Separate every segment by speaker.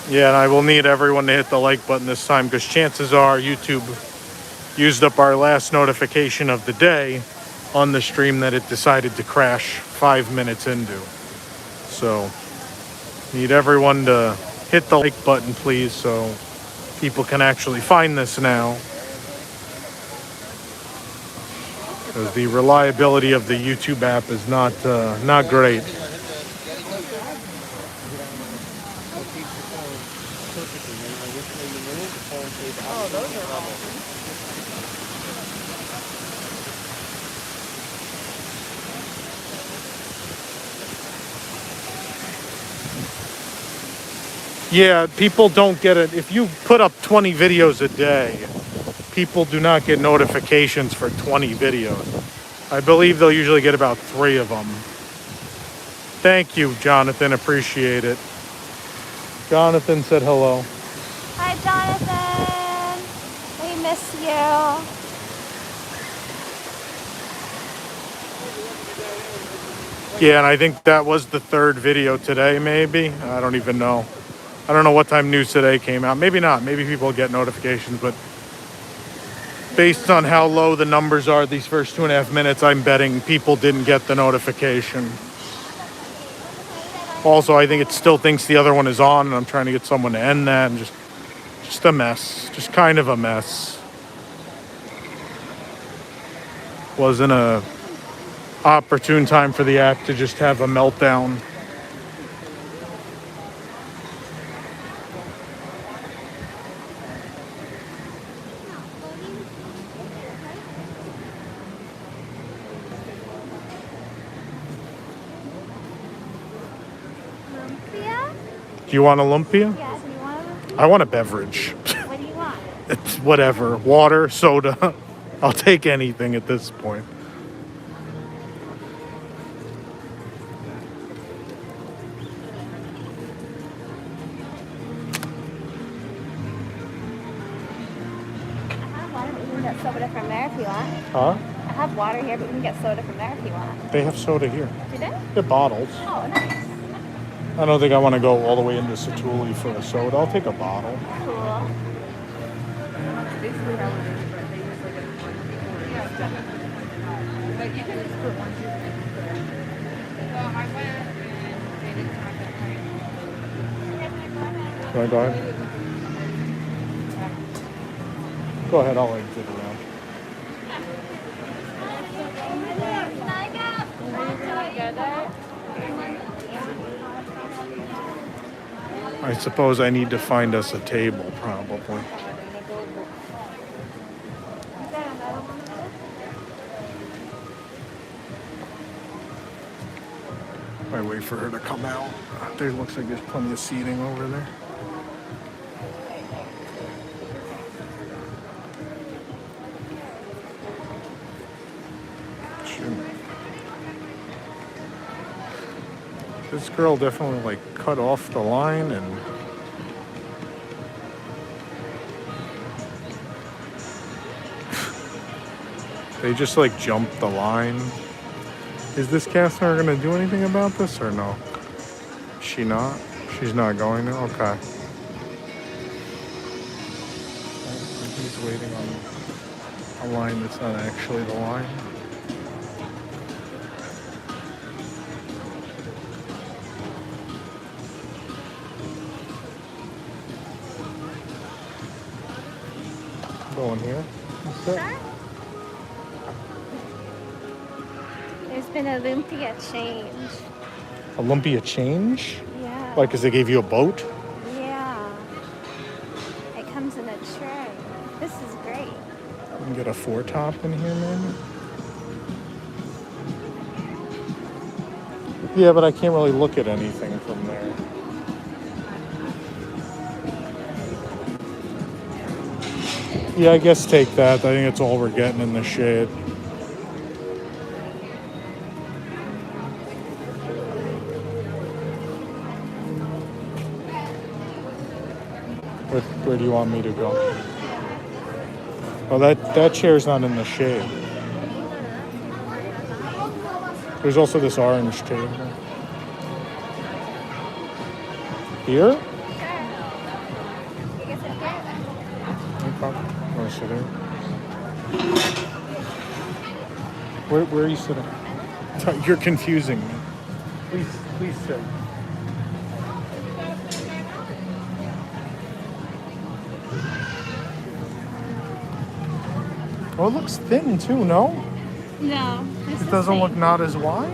Speaker 1: Yeah, and I will need everyone to hit the like button this time because chances are YouTube used up our last notification of the day on the stream that it decided to crash 5 minutes into. So, need everyone to hit the like button, please, so people can actually find this now. Because the reliability of the YouTube app is not great. Yeah, people don't get it. If you put up 20 videos a day, people do not get notifications for 20 videos. I believe they'll usually get about 3 of them. Thank you, Jonathan. Appreciate it. Jonathan said hello.
Speaker 2: Hi, Jonathan. We miss you.
Speaker 1: Yeah, and I think that was the 3rd video today, maybe. I don't even know. I don't know what time News Today came out. Maybe not. Maybe people get notifications, but based on how low the numbers are these first 2.5 minutes, I'm betting people didn't get the notification. Also, I think it still thinks the other one is on, and I'm trying to get someone to end that, and just a mess. Just kind of a mess. Wasn't a opportune time for the app to just have a meltdown. Do you want a lumpia?
Speaker 2: Yeah, do you want a lumpia?
Speaker 1: I want a beverage.
Speaker 2: What do you want?
Speaker 1: It's whatever. Water, soda. I'll take anything at this point.
Speaker 2: I have water, but we can get soda from there if you want.
Speaker 1: Huh?
Speaker 2: I have water here, but we can get soda from there if you want.
Speaker 1: They have soda here.
Speaker 2: Do they?
Speaker 1: They're bottles.
Speaker 2: Oh, nice.
Speaker 1: I don't think I want to go all the way into Satuli for a soda. I'll take a bottle.
Speaker 2: Cool.
Speaker 1: Can I go ahead? Go ahead, I'll exit around. I suppose I need to find us a table, probably. I wait for her to come out. There looks like there's plenty of seating over there. This girl definitely like cut off the line and they just like jumped the line. Is this cast member gonna do anything about this or no? Is she not? She's not going to? Okay. He's waiting on a line that's not actually the line. Going here.
Speaker 2: Sure. There's been a lumpia change.
Speaker 1: A lumpia change?
Speaker 2: Yeah.
Speaker 1: Like, because they gave you a boat?
Speaker 2: Yeah. It comes in a tray. This is great.
Speaker 1: You can get a 4-top in here, maybe? Yeah, but I can't really look at anything from there. Yeah, I guess take that. I think that's all we're getting in the shade. Where do you want me to go? Oh, that chair's not in the shade. There's also this orange table. Here?
Speaker 2: Sure. You can sit here.
Speaker 1: No problem. Want to sit here? Where are you sitting? You're confusing me. Please sit. Oh, it looks thin too, no?
Speaker 2: No.
Speaker 1: It doesn't look not as wide?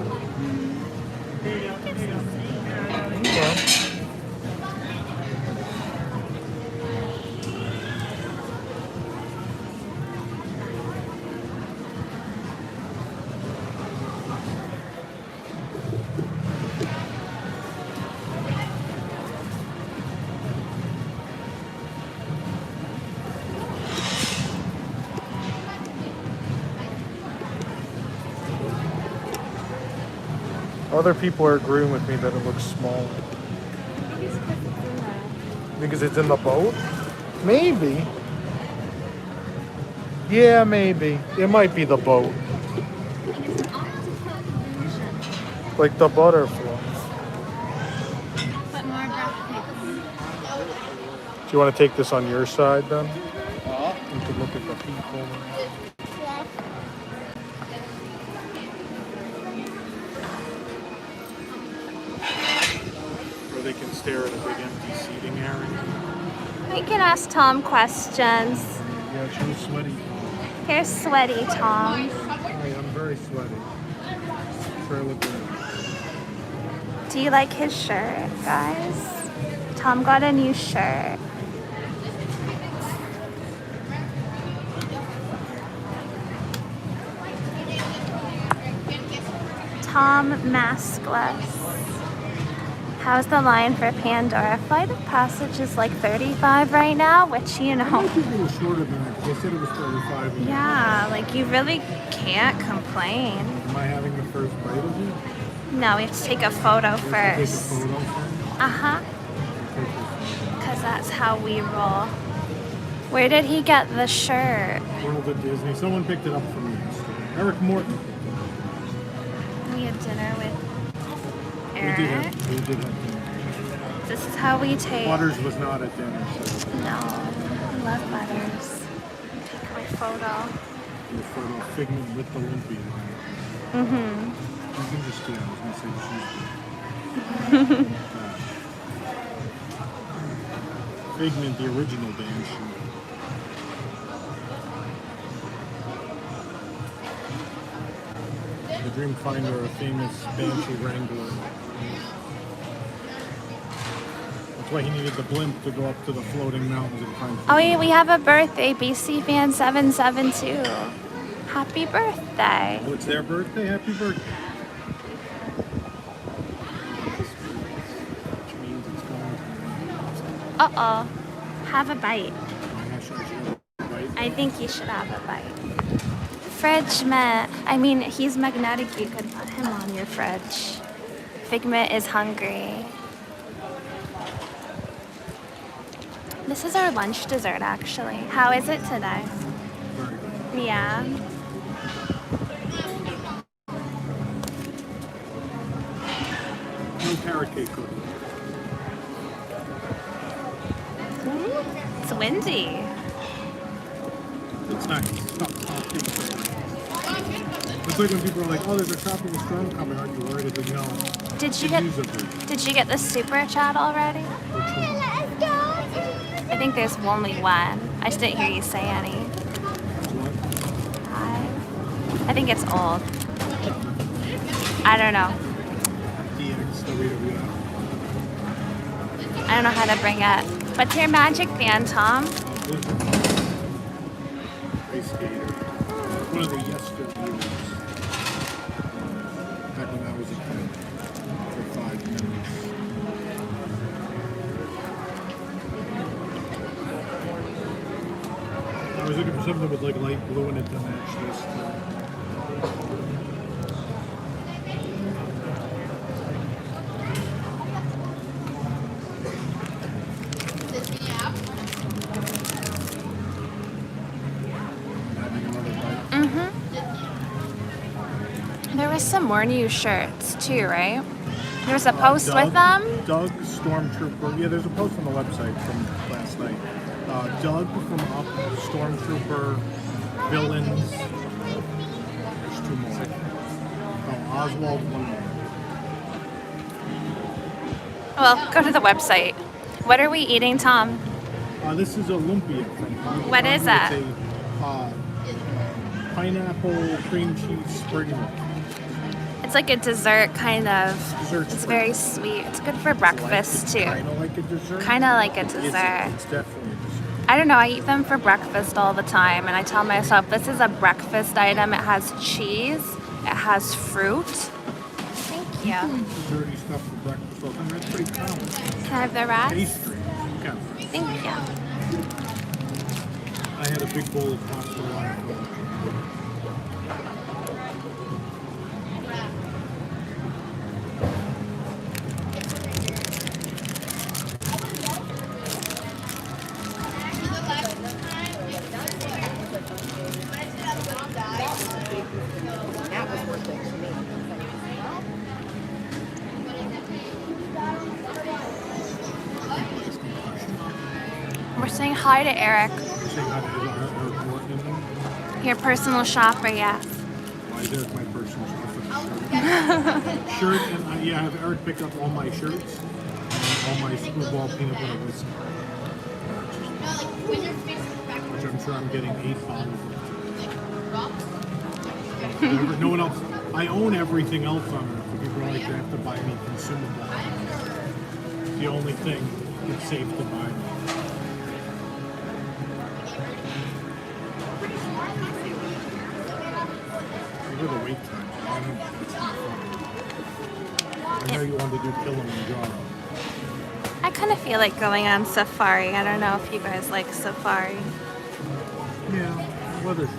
Speaker 1: Okay. Other people are agreeing with me that it looks small. Because it's in the boat? Maybe. Yeah, maybe. It might be the boat. Like the butterfly.
Speaker 2: But more breathtaking.
Speaker 1: Do you want to take this on your side then? You could look at the people. Or they can stare at a big empty seating area.
Speaker 2: We can ask Tom questions.
Speaker 1: Yeah, she was sweaty.
Speaker 2: Here's sweaty Tom.
Speaker 1: Hi, I'm very sweaty. Sure, I look good.
Speaker 2: Do you like his shirt, guys? Tom got a new shirt. Tom maskless. How's the line for Pandora? Flight of Passage is like 35 right now, which, you know.
Speaker 1: I think it was shorter than that. They said it was 35.
Speaker 2: Yeah, like you really can't complain.
Speaker 1: Am I having the first bite of it?
Speaker 2: No, we have to take a photo
Speaker 1: Take a
Speaker 2: first.
Speaker 1: photo first?
Speaker 2: Uh-huh.
Speaker 1: Take this photo.
Speaker 2: Because that's how we roll. Where did he get the shirt?
Speaker 1: World at Disney. Someone picked it up for me yesterday. Eric Morton.
Speaker 2: We had dinner with
Speaker 1: We
Speaker 2: Eric.
Speaker 1: did have dinner.
Speaker 2: This is how we take.
Speaker 1: Butters was not at dinner, so
Speaker 2: No, I love Butters. Take my photo.
Speaker 1: the photo of Figment with the Olympia.
Speaker 2: Mm-hmm.
Speaker 1: You can just do it. I was going to say she's Figment, the original dance shoe. The Dream Finder, a famous Banshee Wrangler. That's why he needed the blimp to go up to the floating mountains and find.
Speaker 2: Oh yeah, we have a birthday. BC fan 772. Happy birthday.
Speaker 1: Oh, it's their birthday? Happy birthday. Which means it's going to
Speaker 2: Uh-oh. Have a bite.
Speaker 1: I should have a bite.
Speaker 2: I think you should have a bite. Fridge Met. I mean, he's magnetic. You could put him on your fridge. Figment is hungry. This is our lunch dessert, actually. How is it today?
Speaker 1: Very good.
Speaker 2: Yeah.
Speaker 1: No carrot cake cookie.
Speaker 2: It's windy.
Speaker 1: It's nice. It's not cake. It's like when people are like, oh, there's a tropical storm coming. Aren't you worried? It's like, no.
Speaker 2: Did you get the super chat already?
Speaker 1: Which one?
Speaker 2: I think there's only one. I just didn't hear you say any.
Speaker 1: What?
Speaker 2: I think it's old. I don't know.
Speaker 1: DX, WDW.
Speaker 2: I don't know how to bring it. What's your magic band, Tom?
Speaker 1: Ice skater. One of the yesteryears. Back when I was a kid. For 5 minutes. I was looking for something with like light blue in it to match this.
Speaker 2: There's some more new shirts too, right? There's a post
Speaker 1: Doug,
Speaker 2: with them.
Speaker 1: Doug Stormtrooper. Yeah, there's a post on the website from last night. Doug from Up, Stormtrooper, Villains. There's 2 more. Oh, Oswald, 1 more.
Speaker 2: Well, go to the website. What are we eating, Tom?
Speaker 1: This is a lumpia.
Speaker 2: What is that?
Speaker 1: It's a pineapple cream cheese sprig roll.
Speaker 2: It's like a dessert kind of.
Speaker 1: Dessert
Speaker 2: It's
Speaker 1: sprig.
Speaker 2: very sweet. It's good for breakfast too.
Speaker 1: Kind of like a dessert.
Speaker 2: Kind of like a dessert.
Speaker 1: It's definitely a dessert.
Speaker 2: I don't know. I eat them for breakfast all the time, and I tell myself this is a breakfast item. It has cheese. It has fruit. Thank you.
Speaker 1: Dirty stuff for breakfast. So it's pretty common.
Speaker 2: Can I have the rest?
Speaker 1: Pastry. Yeah.
Speaker 2: Thank you.
Speaker 1: I had a big bowl of pasta last night.
Speaker 3: That was worth it to me.
Speaker 2: We're saying hi to Eric,
Speaker 1: Saying hi to
Speaker 2: your personal shopper. Yes.
Speaker 1: why is Eric my personal shopper? Shirt, and yeah, I have Eric pick up all my shirts, and all my screwball peanut butter whiskey. Which I'm sure I'm getting 8 bottles of. No one else. I own everything else on it. So people are like, you have to buy me consumables. It's the only thing that's safe to buy me. Look at the wait time. I know you wanted to do Kilimanjaro.
Speaker 2: I kind of feel like going on safari. I don't know if you guys like safari.
Speaker 1: Yeah, weather's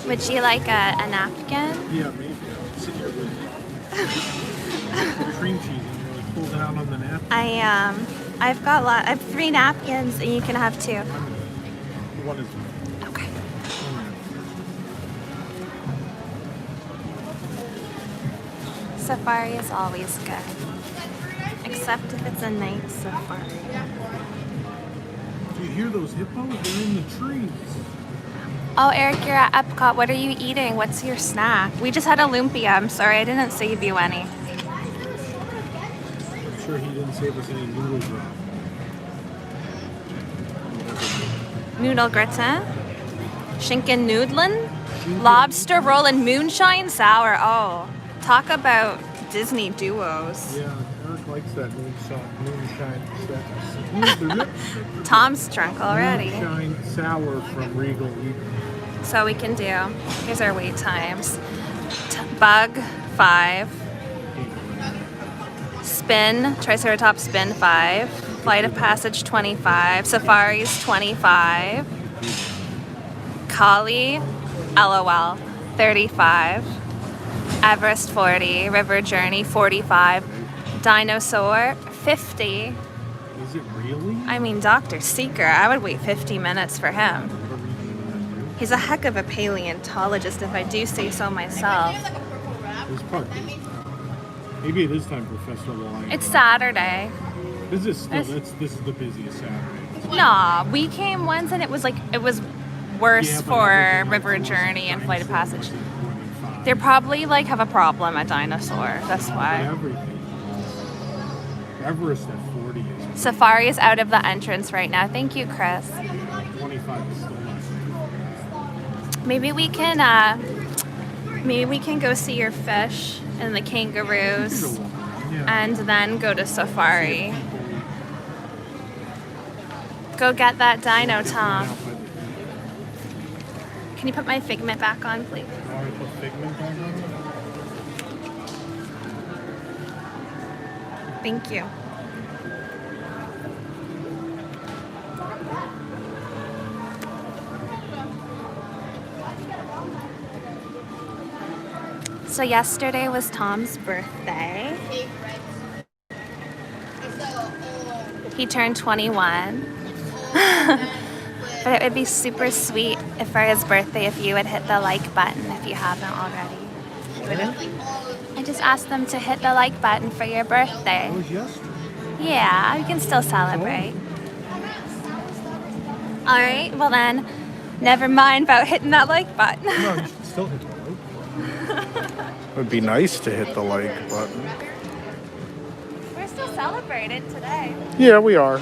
Speaker 2: Would you like a napkin?
Speaker 1: Yeah, maybe. I'll sit here with cream cheese and really pull down on the napkin.
Speaker 2: I've got I have 3 napkins and you can have 2.
Speaker 1: One is
Speaker 2: Okay. Safari is always good. Except if it's a night safari.
Speaker 1: Do you hear those hippos? They're in the trees.
Speaker 2: Oh, Eric, you're at Epcot. What are you eating? What's your snack? We just had a lumpia. I'm sorry, I didn't save you any.
Speaker 1: I'm sure he didn't save us any noodle broth.
Speaker 2: Noodle gratin, schinken noodlin, lobster roll, and moonshine sour. Oh, talk about Disney duos.
Speaker 1: Yeah, Eric likes that moonshine.
Speaker 2: Tom's drunk already.
Speaker 1: Moonshine sour from Regal Eagle.
Speaker 2: So we can do. Here's our wait times. Bug 5, spin Triceratops spin 5, Flight of Passage 25, Safaris 25, Kali LOL 35, Everest 40, River Journey 45, Dinosaur 50.
Speaker 1: Is it really?
Speaker 2: I mean, Dr. Seeker, I would wait 50 minutes for him. He's a heck of a paleontologist, if I do say so myself.
Speaker 1: This part is, maybe it is time for Festival of Light.
Speaker 2: It's Saturday.
Speaker 1: This is still this is the busiest Saturday.
Speaker 2: Nah, we came once and it was worse
Speaker 1: Yeah, but
Speaker 2: for
Speaker 1: everything
Speaker 2: River
Speaker 1: else
Speaker 2: Journey and Flight of Passage.
Speaker 1: is 25.
Speaker 2: They probably like have a problem at Dinosaur. That's
Speaker 1: But
Speaker 2: why.
Speaker 1: everything. Everest at 40 is
Speaker 2: Safari is out of the entrance right now. Thank you, Chris.
Speaker 1: 25 is still less.
Speaker 2: Maybe we can go see your fish and the kangaroos
Speaker 1: Yeah.
Speaker 2: and then go to Safari. Go get that dino, Tom. Can you put my Figment back on, please?
Speaker 1: Want to put Figment back on?
Speaker 2: Thank you. So yesterday was Tom's birthday. He turned 21. But it would be super sweet if for his birthday if you would hit the like button if you haven't already. I just asked them to hit the like button for your birthday.
Speaker 1: That was yesterday.
Speaker 2: Yeah, you can still celebrate. Alright, well then, never mind about hitting that like button.
Speaker 1: No, you should still hit the like. It would be nice to hit the like button.
Speaker 2: We're still celebrating today.
Speaker 1: Yeah, we are.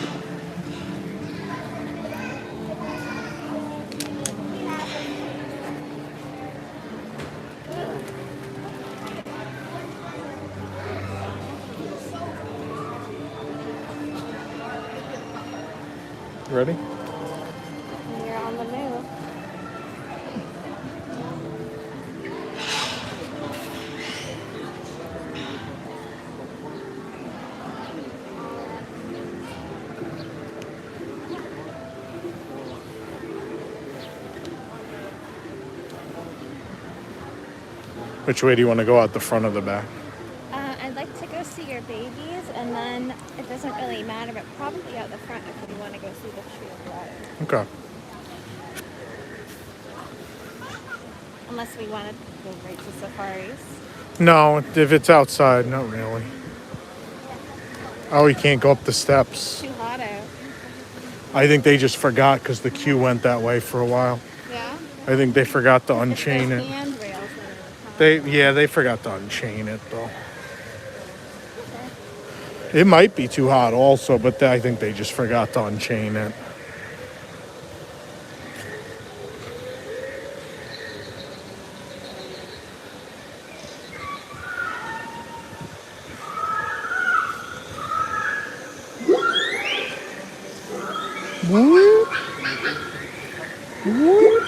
Speaker 1: Ready?
Speaker 2: You're on the move.
Speaker 1: Which way do you want to go, out the front or the back?
Speaker 2: I'd like to go see your babies, and then it doesn't really matter, but probably out the front if we want to go see the tree of life.
Speaker 1: Okay.
Speaker 2: Unless we want to go right to Safaris.
Speaker 1: No, if it's outside, not really. Oh, you can't go up the steps.
Speaker 2: Too hot out.
Speaker 1: I think they just forgot because the queue went that way for a while.
Speaker 2: Yeah?
Speaker 1: I think they forgot to unchain
Speaker 2: There's
Speaker 1: it.
Speaker 2: handrails that are the top.
Speaker 1: They forgot to unchain it though. It might be too hot also, but I think they just forgot to unchain it. Whoop. Whoop.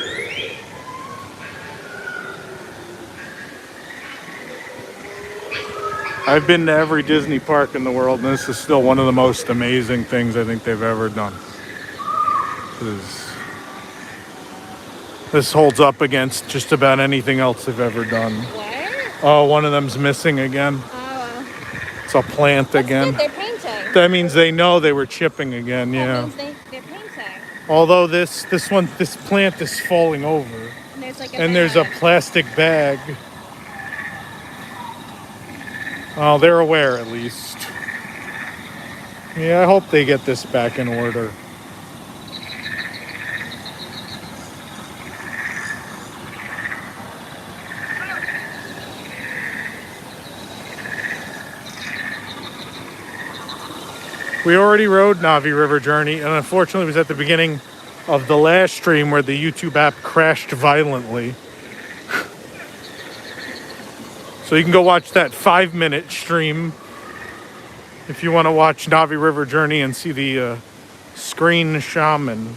Speaker 1: I've been to every Disney park in the world, and this is still one of the most amazing things I think they've ever done. This holds up against just about anything else they've ever done.
Speaker 2: What?
Speaker 1: Oh, one of them's missing again.
Speaker 2: Oh,
Speaker 1: It's a plant again.
Speaker 2: good. They're painting.
Speaker 1: That means they know they were chipping again,
Speaker 2: That
Speaker 1: yeah.
Speaker 2: means they're painting.
Speaker 1: Although this plant is falling over,
Speaker 2: And there's like
Speaker 1: and there's a
Speaker 2: bag.
Speaker 1: plastic bag. Oh, they're aware at least. Yeah, I hope they get this back in order. We already rode Navi River Journey, and unfortunately it was at the beginning of the last stream where the YouTube app crashed violently. So you can go watch that 5-minute stream if you want to watch Navi River Journey and see the screen shaman.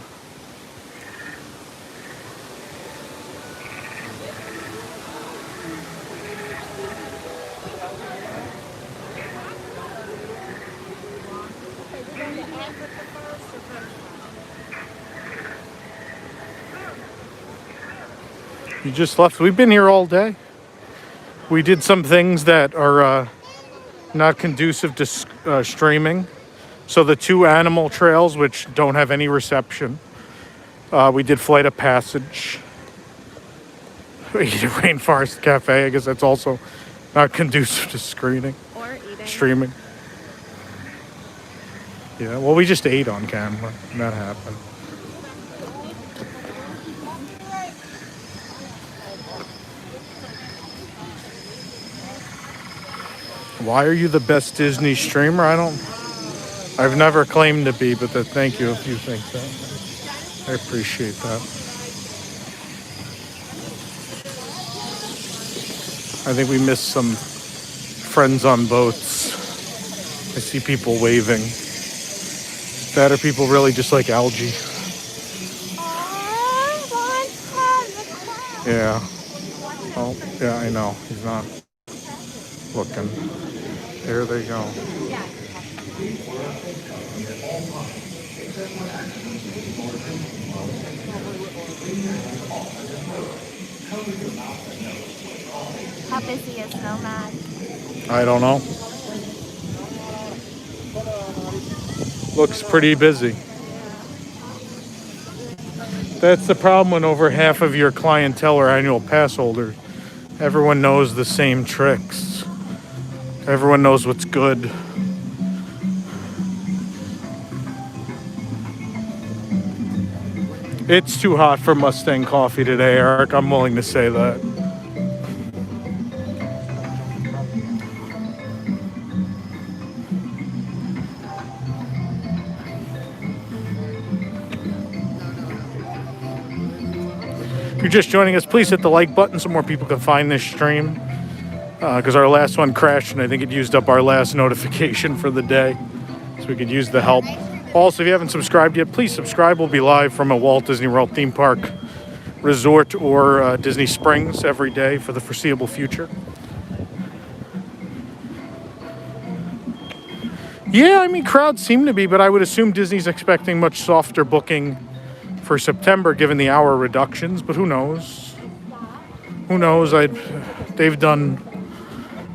Speaker 1: You just left. We've been here all day. We did some things that are not conducive to streaming. So the 2 animal trails, which don't have any reception. We did Flight of Passage. We did Rainforest Cafe. I guess that's also not conducive to screening.
Speaker 2: Or eating.
Speaker 1: Streaming. Yeah, well, we just ate on camera. And that happened. Why are you the best Disney streamer? I've never claimed to be, but thank you if you think that. I appreciate that. I think we missed some friends on boats. I see people waving. That are people really just like algae. Yeah. Oh, yeah, I know. He's not looking. There they go.
Speaker 2: How busy is Nomad?
Speaker 1: I don't know. Looks pretty busy. That's the problem when over half of your clientele are annual pass holders. Everyone knows the same tricks. Everyone knows what's good. It's too hot for Mustang coffee today, Eric. I'm willing to say that. If you're just joining us, please hit the like button so more people can find this stream. Because our last one crashed and I think it used up our last notification for the day. So we could use the help. Also, if you haven't subscribed yet, please subscribe. We'll be live from a Walt Disney World theme park, resort, or Disney Springs every day for the foreseeable future. Yeah, I mean, crowds seem to be, but I would assume Disney's expecting much softer booking for September given the hour reductions, but who knows? Who knows? They've done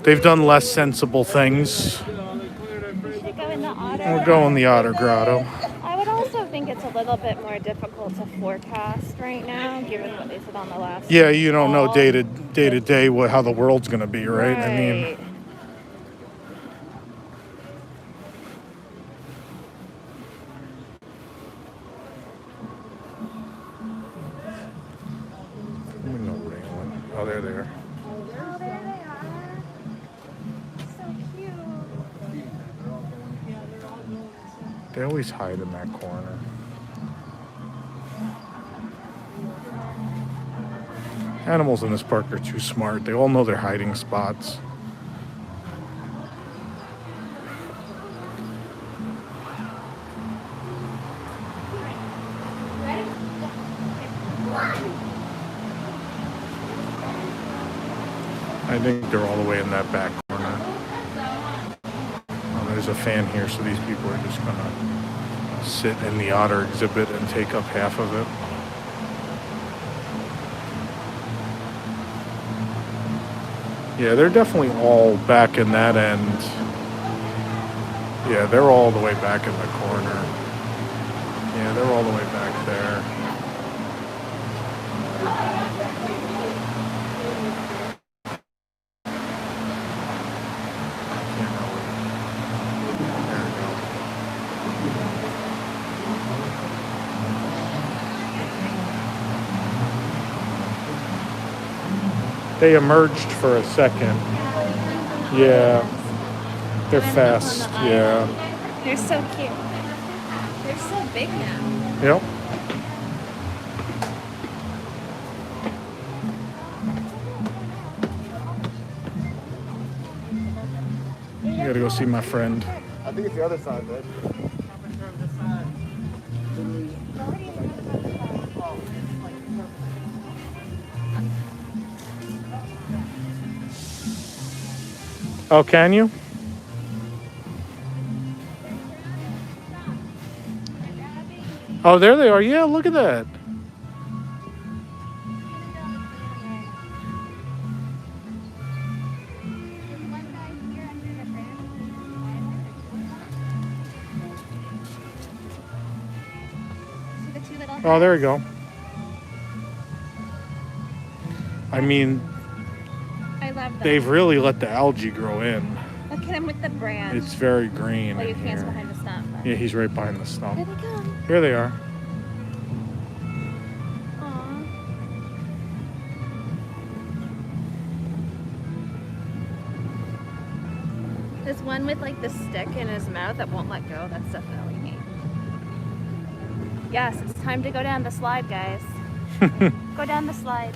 Speaker 1: less sensible things.
Speaker 2: Should go in the otter.
Speaker 1: We'll go in the Otter Grotto.
Speaker 2: I would also think it's a little bit more difficult to forecast right now, given what they said on the last.
Speaker 1: Yeah, you don't know
Speaker 2: call.
Speaker 1: day to day how the world's gonna be, right? I mean, oh, there they are.
Speaker 2: Oh, there they are. So cute.
Speaker 1: They always hide in that corner. Animals in this park are too smart. They all know their hiding spots. I think they're all the way in that back corner. Oh, there's a fan here, so these people are just gonna sit in the otter exhibit and take up half of it. Yeah, they're definitely all back in that end. Yeah, they're all the way back in the corner. Yeah, they're all the way back there. They emerged for a second. Yeah. They're fast. Yeah.
Speaker 2: They're so cute. They're so big now.
Speaker 1: Yep. I gotta go see my friend.
Speaker 4: I think it's the other side, babe.
Speaker 1: Oh, can you? Oh, there they are. Yeah, look at that. Oh, there we go. I mean,
Speaker 2: I love them.
Speaker 1: they've really let the algae grow in.
Speaker 2: Look at him with the branch.
Speaker 1: It's very green
Speaker 2: Oh, you
Speaker 1: in
Speaker 2: can't
Speaker 1: here.
Speaker 2: behind the stump. But...
Speaker 1: Yeah, he's right behind the
Speaker 2: There
Speaker 1: stump.
Speaker 2: they come.
Speaker 1: Here they are.
Speaker 2: Aw. There's one with like the stick in his mouth that won't let go. That's definitely me. Yes, it's time to go down the slide, guys. Go down the slide.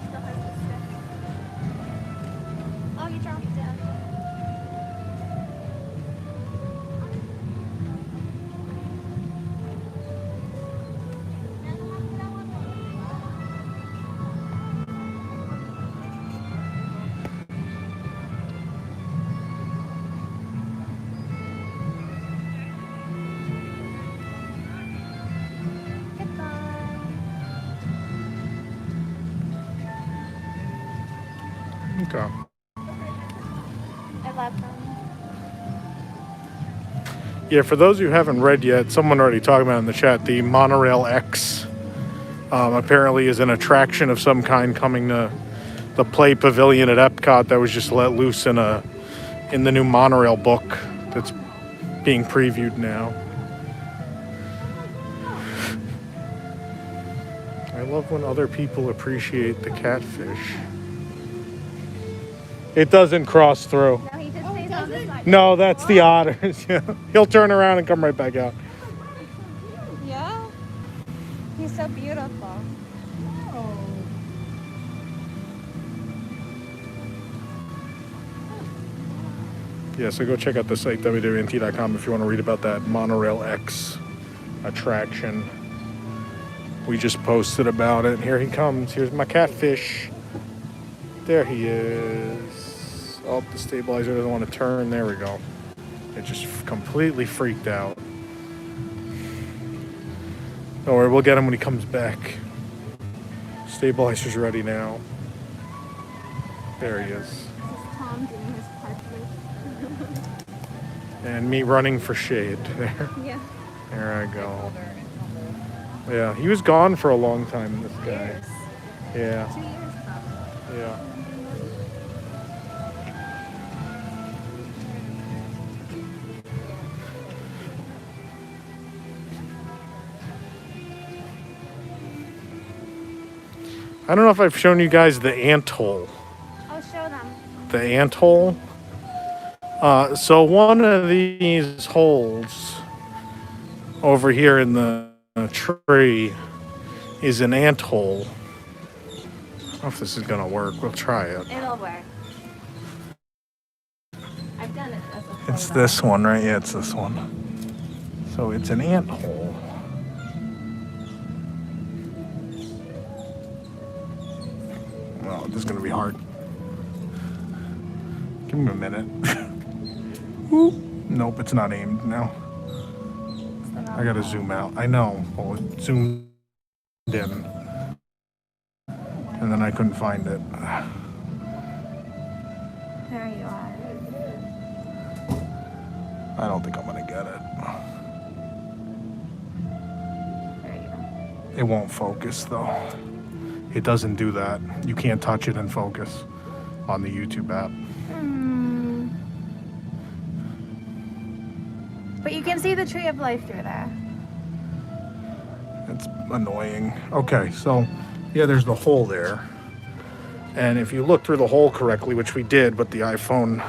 Speaker 2: Still has the stick. Oh, you dropped it.
Speaker 1: Okay. Yeah, for those who haven't read yet, someone already talked about it in the chat, the Monorail X apparently is an attraction of some kind coming to the Play Pavilion at Epcot that was just let loose in the new Monorail book that's being previewed now. I love when other people appreciate the catfish. It doesn't cross through.
Speaker 2: No, he just stays on the side.
Speaker 1: No, that's the otters. Yeah. He'll turn around and come right back out.
Speaker 2: Yeah? He's so beautiful.
Speaker 1: Yeah, so go check out the site, WDWNT.com, if you want to read about that Monorail X attraction. We just posted about it. Here he comes. Here's my catfish. There he is. Oh, the stabilizer doesn't want to turn. There we go. It just completely freaked out. Don't worry, we'll get him when he comes back. Stabilizer's ready now. There he is.
Speaker 2: This is Tom doing his park.
Speaker 1: And me running for shade. There.
Speaker 2: Yeah.
Speaker 1: There I go. Yeah, he was gone for a long time, this guy.
Speaker 2: Years.
Speaker 1: Yeah,
Speaker 2: 2 years probably.
Speaker 1: yeah. I don't know if I've shown you guys the ant hole.
Speaker 2: I'll show them.
Speaker 1: The ant hole. So one of these holes over here in the tree is an ant hole. I don't know if this is gonna work. We'll try it.
Speaker 2: It'll work. I've done it as a
Speaker 1: It's this one, right? Yeah, it's this one. So it's an ant hole. Oh, this is gonna be hard. Give me a minute. Whoop. Nope, it's not aimed now. I gotta zoom out. I know. Well, it zoomed in. And then I couldn't find it.
Speaker 2: There you are.
Speaker 1: I don't think I'm gonna get it.
Speaker 2: There you go.
Speaker 1: It won't focus though. It doesn't do that. You can't touch it and focus on the YouTube app.
Speaker 2: But you can see the tree of life through there.
Speaker 1: It's annoying. Okay, so yeah, there's the hole there. And if you look through the hole correctly, which we did, but the iPhone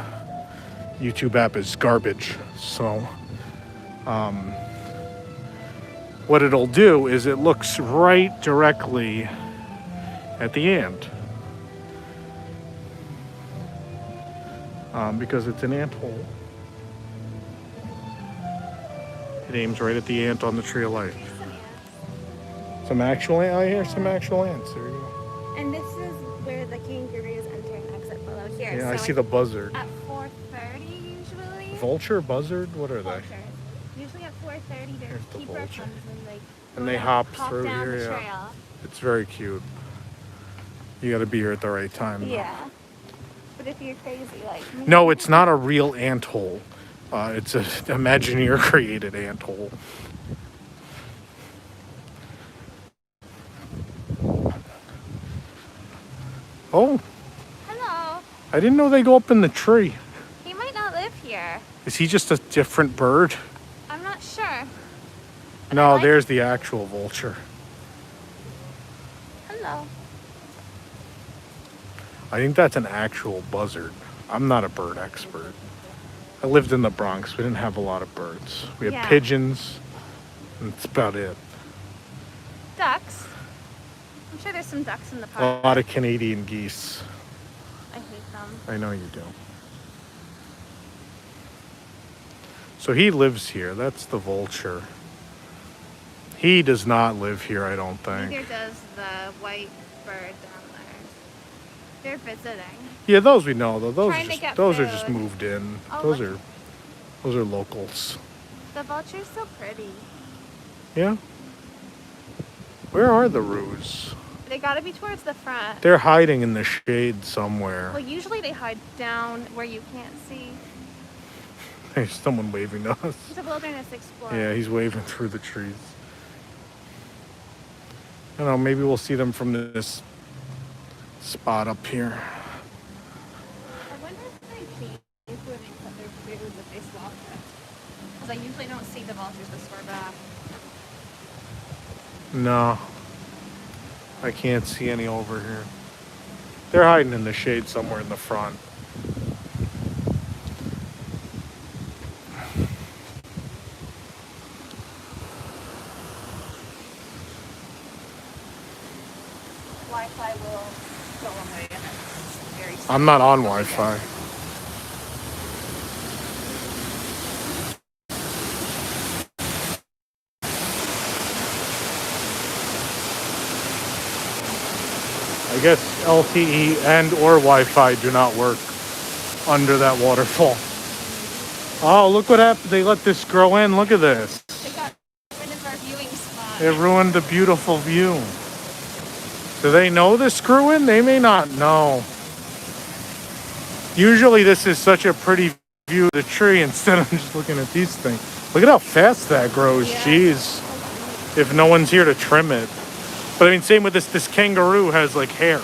Speaker 1: YouTube app is garbage. So what it'll do is it looks right directly at the ant. Because it's an ant hole. It aims right at the ant on the tree of life. Some actual ants. I hear some actual ants. There you go.
Speaker 2: And this is where the kangaroos enter and exit below here.
Speaker 1: Yeah, I
Speaker 2: So
Speaker 1: see the buzzard.
Speaker 2: at 4:30 usually.
Speaker 1: Vulture, buzzard, what are they?
Speaker 2: Vultures. Usually at 4:30 there's
Speaker 1: Here's the
Speaker 2: keeper
Speaker 1: vulture.
Speaker 2: comes and they
Speaker 1: And
Speaker 2: go
Speaker 1: they
Speaker 2: down-
Speaker 1: hop through
Speaker 2: down
Speaker 1: here,
Speaker 2: the
Speaker 1: yeah.
Speaker 2: trail.
Speaker 1: It's very cute. You got to be here at the right time. though.
Speaker 2: Yeah. But if you're crazy like me.
Speaker 1: No, it's not a real ant hole. It's an Imagineer created ant hole. Oh,
Speaker 2: Hello.
Speaker 1: I didn't know they go up in the tree.
Speaker 2: He might not live here.
Speaker 1: Is he just a different bird?
Speaker 2: I'm not sure.
Speaker 1: No,
Speaker 2: like-
Speaker 1: there's the actual vulture.
Speaker 2: Hello.
Speaker 1: I think that's an actual buzzard. I'm not a bird expert. I lived in the Bronx. We didn't have a lot of birds. We had
Speaker 2: Yeah.
Speaker 1: pigeons, and that's about it.
Speaker 2: Ducks. I'm sure there's some ducks in the
Speaker 1: A
Speaker 2: park.
Speaker 1: lot of Canadian geese.
Speaker 2: I hate them.
Speaker 1: I know you do. So he lives here. That's the vulture. He does not live here, I don't think.
Speaker 2: Neither does the white bird down there. They're visiting.
Speaker 1: Yeah, those we know though. Those
Speaker 2: Trying
Speaker 1: are
Speaker 2: to
Speaker 1: just,
Speaker 2: get
Speaker 1: those are just
Speaker 2: food.
Speaker 1: moved in.
Speaker 2: Oh,
Speaker 1: those
Speaker 2: look.
Speaker 1: are locals.
Speaker 2: The vulture's so pretty.
Speaker 1: Yeah. Where are the roos?
Speaker 2: They gotta be towards the front.
Speaker 1: They're hiding in the shade somewhere.
Speaker 2: Well, usually they hide down where you can't see.
Speaker 1: There's someone waving to us.
Speaker 2: He's a wilderness explorer.
Speaker 1: Yeah, he's waving through the trees. I don't know, maybe we'll see them from this spot up here.
Speaker 2: I wonder if they cave when they put their food that they swap with. Because I usually don't see the vultures this far back.
Speaker 1: No, I can't see any over here. They're hiding in the shade somewhere in the front.
Speaker 2: Wi-Fi will go away and it's very slow.
Speaker 1: I'm not on Wi-Fi. I guess LTE and or Wi-Fi do not work under that waterfall. Oh, look what happened. They let this grow in. Look at this.
Speaker 2: They got rid of our viewing spot.
Speaker 1: It ruined the beautiful view. Do they know this grew in? They may not know. Usually this is such a pretty view of the tree instead of just looking at these things. Look at how fast that grows.
Speaker 2: Yeah.
Speaker 1: Jeez. If no one's here to trim it. But I mean, same with this kangaroo has like hair.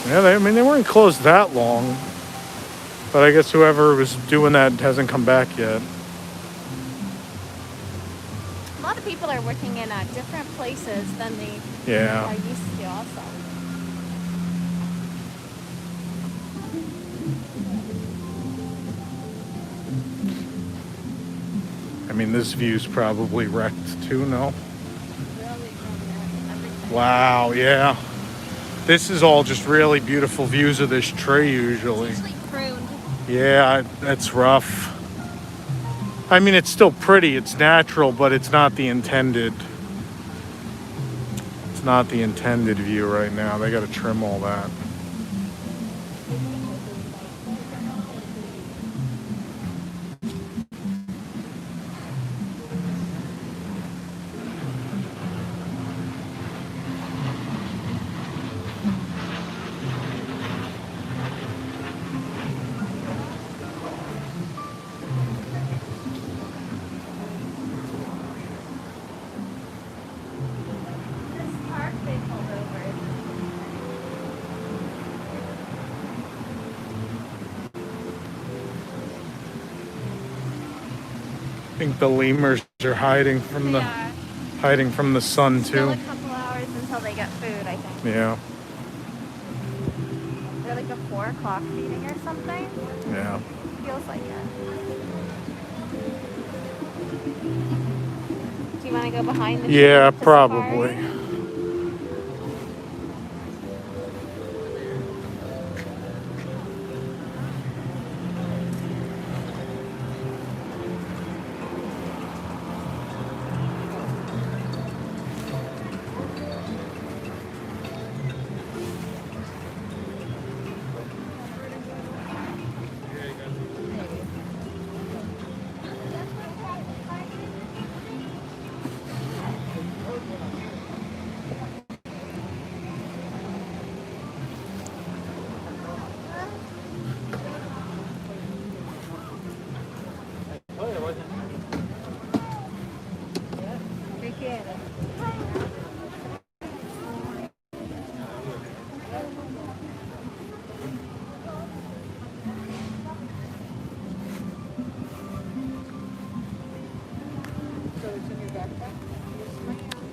Speaker 1: Yeah, they weren't closed that long. But I guess whoever was doing that hasn't come back yet.
Speaker 2: A lot of people are working in different places than they
Speaker 1: Yeah.
Speaker 2: used to also.
Speaker 1: I mean, this view's probably wrecked too, no? Wow, yeah. This is all just really beautiful views of this tree usually.
Speaker 2: It's usually pruned.
Speaker 1: Yeah, that's rough. I mean, it's still pretty, it's natural, but it's not the intended. It's not the intended view right now. They gotta trim all that.
Speaker 2: This park they pulled over.
Speaker 1: I think the lemurs are hiding from
Speaker 2: They
Speaker 1: the
Speaker 2: are.
Speaker 1: hiding from the sun
Speaker 2: Still
Speaker 1: too.
Speaker 2: a couple hours until they get food, I think.
Speaker 1: Yeah,
Speaker 2: They're like a 4 o'clock meeting or something.
Speaker 1: yeah.
Speaker 2: Feels like it. Do you want to go behind the
Speaker 1: Yeah,
Speaker 2: tree to
Speaker 1: probably.
Speaker 2: safari?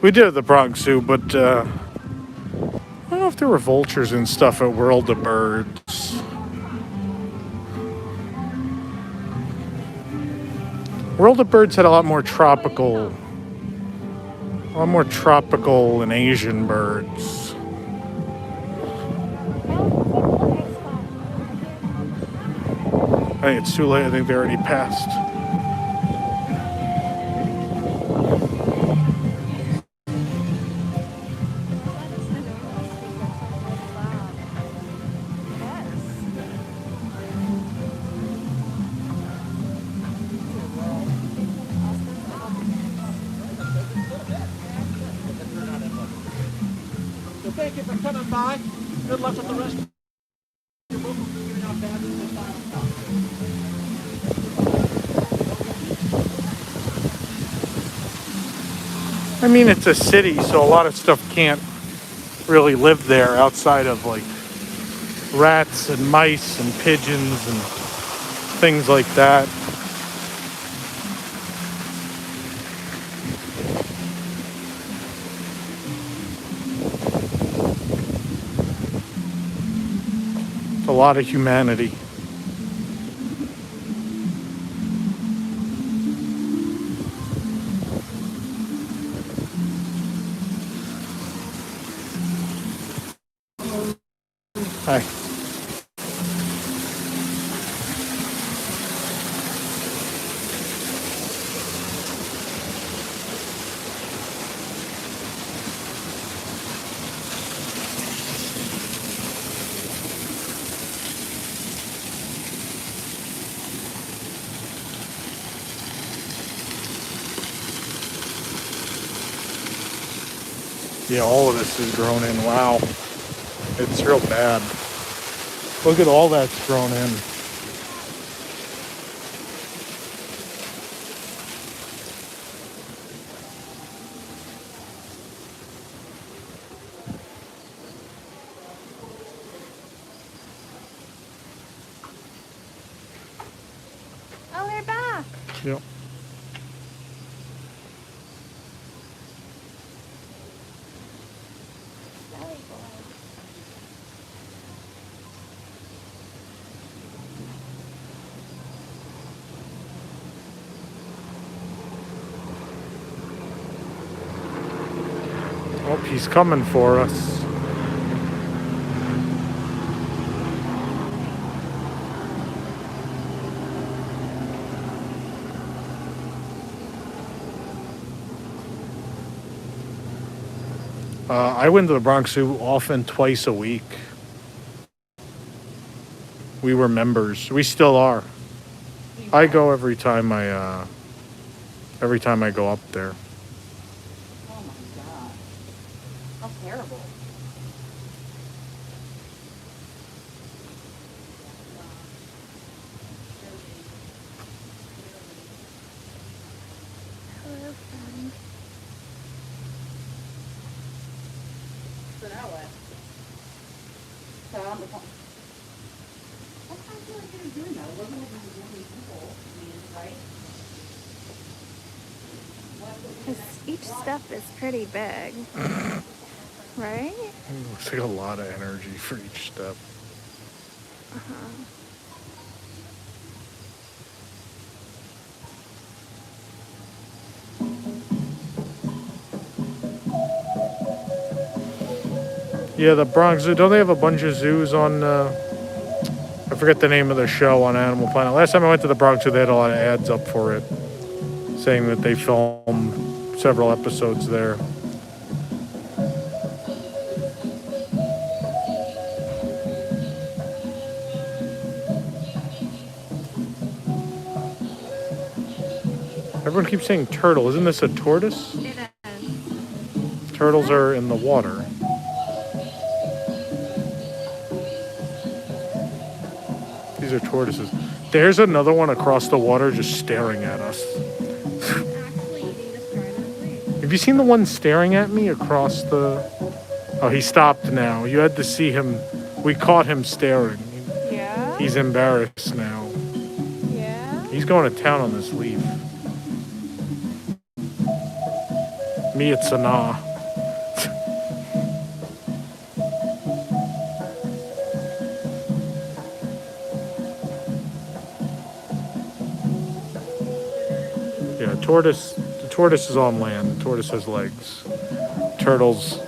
Speaker 1: We did at the Bronx Zoo, but I don't know if there were vultures and stuff at World of Birds. World of Birds had a lot more tropical and Asian birds. I think it's too late. I think they already passed.
Speaker 4: Thank you for coming by. Good luck with the rest of your book. You're not bad with this time.
Speaker 1: I mean, it's a city, so a lot of stuff can't really live there outside of like rats and mice and pigeons and things like that. It's a lot of humanity. Hi. Yeah, all of this is grown in. Wow. It's real bad. Look at all that's grown in.
Speaker 2: Oh, we're back.
Speaker 1: Yep. Oh, he's coming for us. I went to the Bronx Zoo often twice a week. We were members. We still are. I go every time I go up there.
Speaker 3: Oh my god. How terrible.
Speaker 2: Hello, friend.
Speaker 3: So now what? So I'm the phone. What kind of feel like he was doing that? It wasn't like he was looking people. I mean, right?
Speaker 2: Each step is pretty big, right?
Speaker 1: It looks like a lot of energy for each step. Yeah, the Bronx Zoo. Don't they have a bunch of zoos on? I forget the name of the show on Animal Planet. Last time I went to the Bronx Zoo, they had a lot of ads up for it, saying that they filmed several episodes there. Everyone keeps saying turtle. Isn't this a tortoise?
Speaker 2: It is.
Speaker 1: Turtles are in the water. These are tortoises. There's another one across the water just staring at us. Have you seen the one staring at me across the... Oh, he stopped now. You had to see him. We caught him staring.
Speaker 2: Yeah?
Speaker 1: He's embarrassed now.
Speaker 2: Yeah?
Speaker 1: He's going to town on this leaf. Me, it's a nah. Yeah, tortoise. The tortoise is on land. The tortoise has legs. Turtles.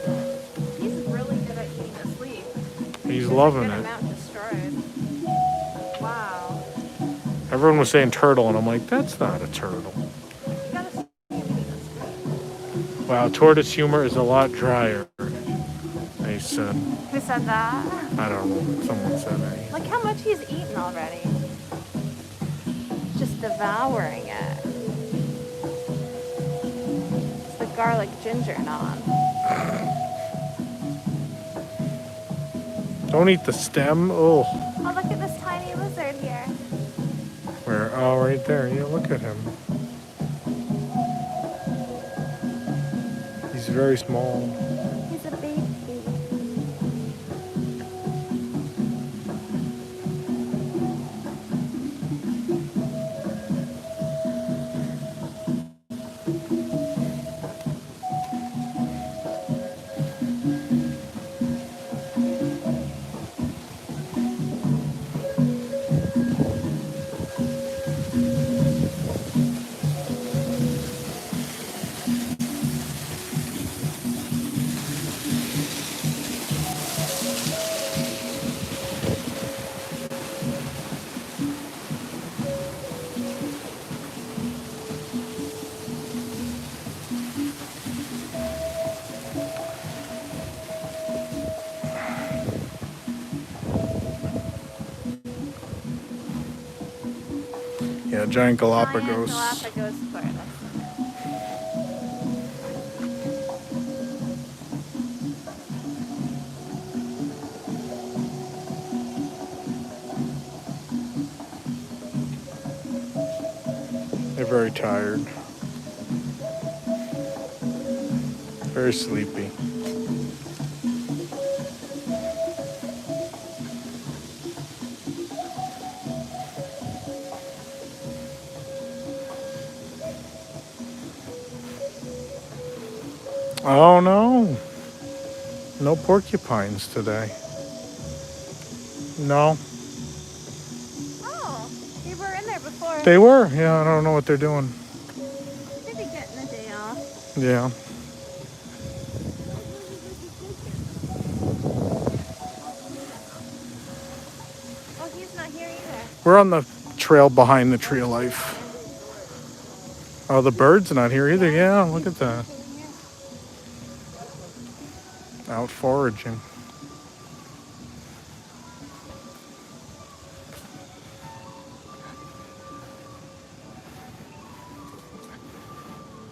Speaker 2: He's really good at eating this leaf.
Speaker 1: He's loving
Speaker 2: Good
Speaker 1: it.
Speaker 2: amount destroyed. Wow.
Speaker 1: Everyone was saying turtle, and I'm like, that's not a turtle.
Speaker 2: You gotta see him eating this leaf.
Speaker 1: Wow, tortoise humor is a lot drier. They said.
Speaker 2: Who said that?
Speaker 1: I don't know. Someone said that.
Speaker 2: Look how much he's eaten already. Just devouring it. It's the garlic ginger naan.
Speaker 1: Don't eat the stem. Oh,
Speaker 2: Oh, look at this tiny lizard here.
Speaker 1: where? Oh, right there. Yeah, look at him. He's very small.
Speaker 2: He's a baby.
Speaker 1: Yeah, giant Galapagos.
Speaker 2: Giant Galapagos tortoise.
Speaker 1: They're very tired. Very sleepy. Oh no. No porcupines today. No.
Speaker 2: Oh, they were in there before.
Speaker 1: They were. Yeah, I don't know what they're doing.
Speaker 2: Maybe getting a day off.
Speaker 1: Yeah.
Speaker 2: Oh, he's not here either.
Speaker 1: We're on the trail behind the tree of life. Oh, the bird's not here either. Yeah, look at that. Out foraging.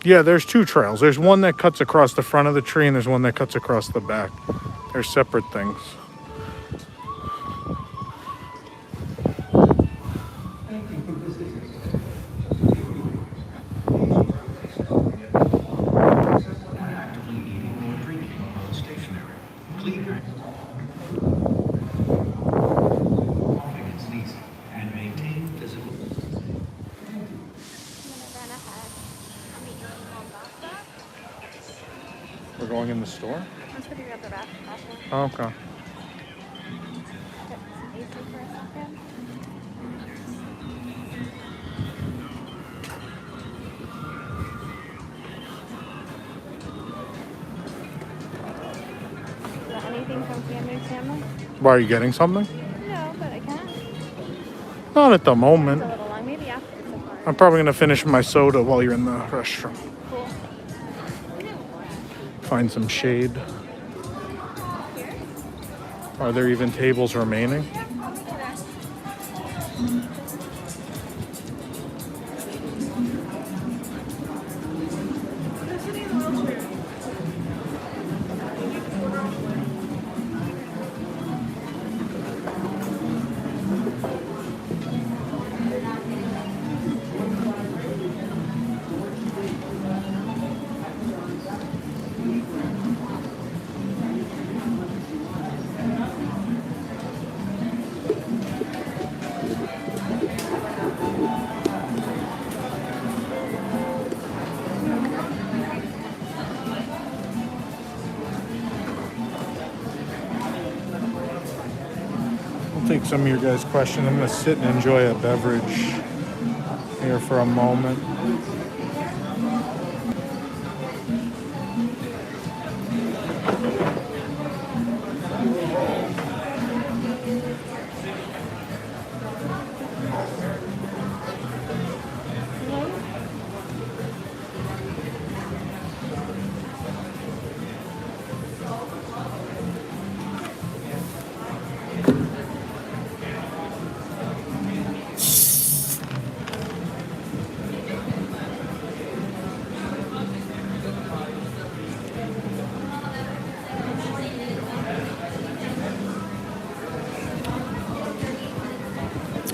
Speaker 1: Yeah, there's two trails. There's one that cuts across the front of the tree and there's one that cuts across the back. They're separate things. We're going in the store?
Speaker 2: Let's figure out the wrap.
Speaker 1: Oh, okay.
Speaker 2: Get some AC for a second. Is there anything from Family Family?
Speaker 1: Why, are you getting something?
Speaker 2: No, but I can.
Speaker 1: Not at the
Speaker 2: It's
Speaker 1: moment.
Speaker 2: a little long. Maybe after the safari.
Speaker 1: I'm probably going to finish my soda while you're in the restroom.
Speaker 2: Cool.
Speaker 1: Find some shade. Are there even tables remaining? I'll take some of your guys' questions. I'm going to sit and enjoy a beverage here for a moment.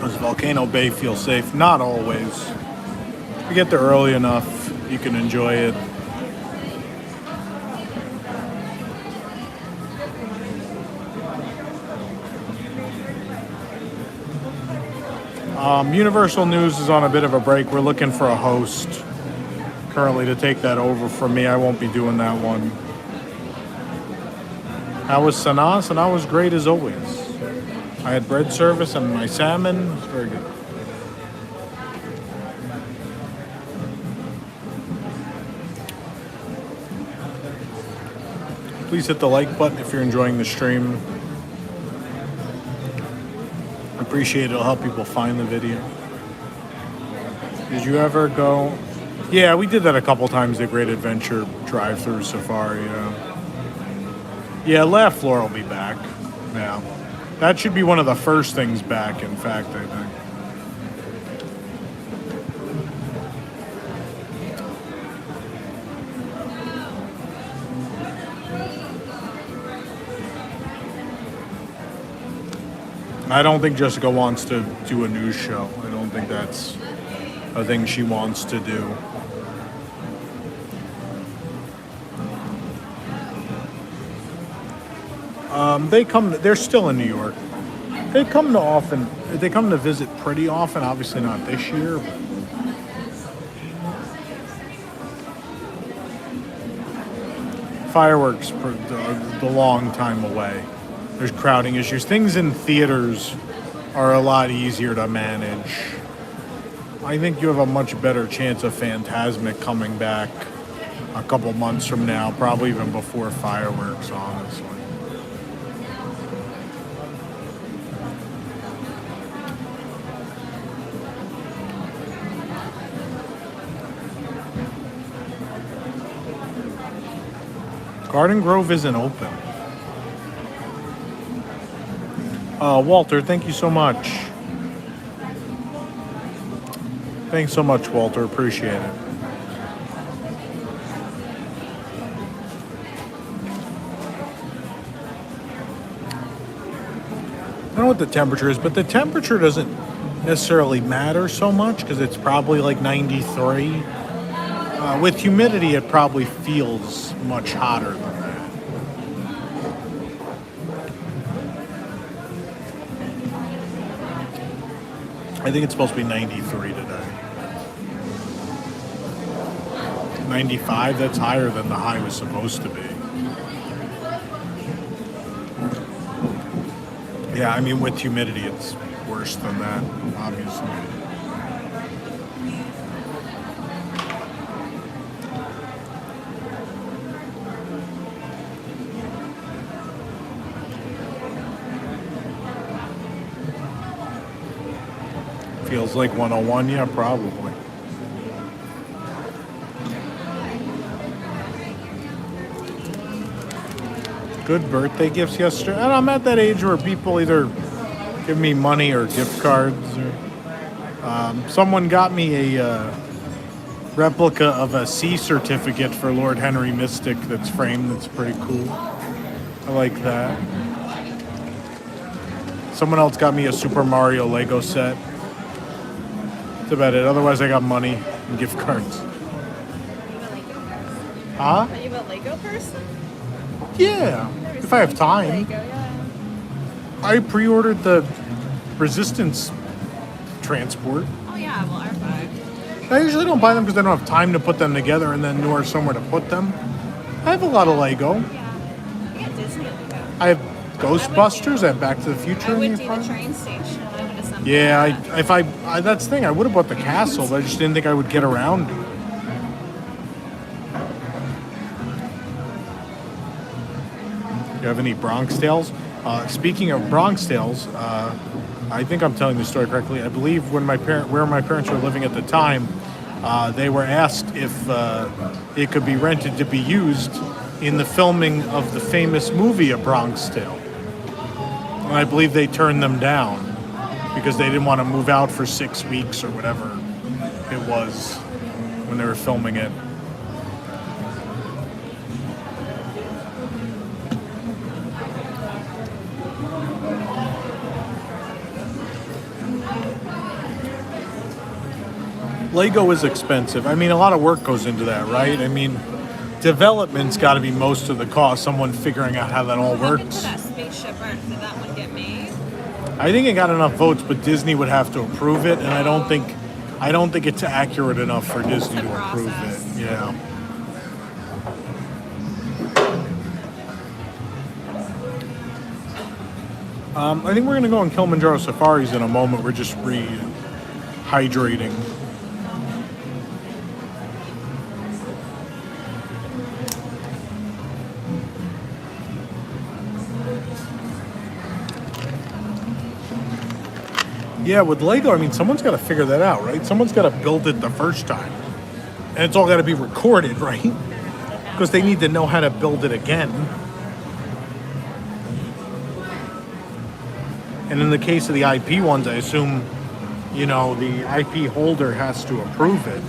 Speaker 1: Does Volcano Bay feel safe? Not always. If you get there early enough, you can enjoy it. Universal News is on a bit of a break. We're looking for a host currently to take that over from me. I won't be doing that one. How was Sanaa? Sanaa was great as always. I had bread service and my salmon. It was very good. Please hit the like button if you're enjoying the stream. I appreciate it. It'll help people find the video. Did you ever go? Yeah, we did that a couple times, the Great Adventure drive-through safari. Yeah, Laugh Floor will be back. Yeah. That should be one of the first things back, in fact, I think. I don't think Jessica wants to do a news show. I don't think that's a thing she wants to do. They're still in New York. They come to visit pretty often, obviously not this year, but fireworks for the long time away. There's crowding issues. Things in theaters are a lot easier to manage. I think you have a much better chance of Phantasmic coming back a couple months from now, probably even before fireworks, honestly. Garden Grove isn't open. Walter, thank you so much. Thanks so much, Walter. Appreciate it. I don't know what the temperature is, but the temperature doesn't necessarily matter so much because it's probably like 93. With humidity, it probably feels much hotter than that. I think it's supposed to be 93 today. 95, that's higher than the high was supposed to be. Yeah, I mean, with humidity, it's worse than that, obviously. Feels like 101, yeah, probably. Good birthday gifts yesterday. And I'm at that age where people either give me money or gift cards. Or, someone got me a replica of a C certificate for Lord Henry Mystic that's framed. That's pretty cool. I like that. Someone else got me a Super Mario Lego set. That's about it. Otherwise, I got money and gift cards. Huh?
Speaker 3: Are you a Lego person?
Speaker 1: Yeah, if I have time.
Speaker 3: Lego, yeah.
Speaker 1: I pre-ordered the Resistance transport.
Speaker 3: Oh yeah, well R5.
Speaker 1: I usually don't buy them because I don't have time to put them together and then nor somewhere to put them. I have a lot of Lego.
Speaker 3: Yeah. You got Disney Lego.
Speaker 1: I have Ghostbusters. I have Back to the Future.
Speaker 3: I would
Speaker 1: in
Speaker 3: do
Speaker 1: the
Speaker 3: the
Speaker 1: apartment.
Speaker 3: train station. I would assemble
Speaker 1: Yeah,
Speaker 3: that.
Speaker 1: if I that's the thing. I would have bought the castle, but I just didn't think I would get around to it. You have any Bronx Tales? Speaking of Bronx Tales, I think I'm telling the story correctly. I believe when where my parents were living at the time, they were asked if it could be rented to be used in the filming of the famous movie A Bronx Tale. And I believe they turned them down because they didn't want to move out for 6 weeks or whatever it was when they were filming it. Lego is expensive. I mean, a lot of work goes into that, right? I mean, development's got to be most of the cost. Someone figuring out how that all
Speaker 3: What happened
Speaker 1: works.
Speaker 3: to that spaceship Earth? Did that one get made?
Speaker 1: I think it got enough votes, but Disney would have to approve it, and I don't think it's accurate enough for Disney to approve
Speaker 3: process.
Speaker 1: it. Yeah. I think we're gonna go on Kilimanjaro Safaris in a moment. We're just rehydrating. Yeah, with Lego, I mean, someone's got to figure that out, right? Someone's got to build it the first time. And it's all got to be recorded, right? Because they need to know how to build it again. And in the case of the IP ones, I assume, you know, the IP holder has to approve it.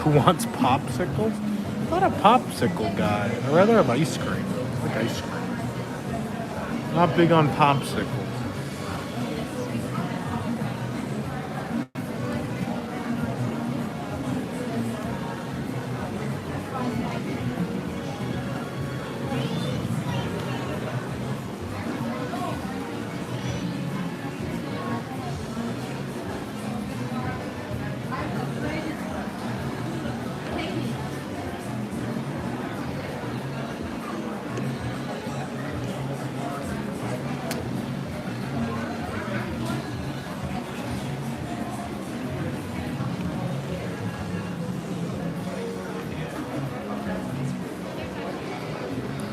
Speaker 1: Who wants popsicles? I'm not a popsicle guy. I'd rather have ice cream. I like ice cream. Not big on popsicles.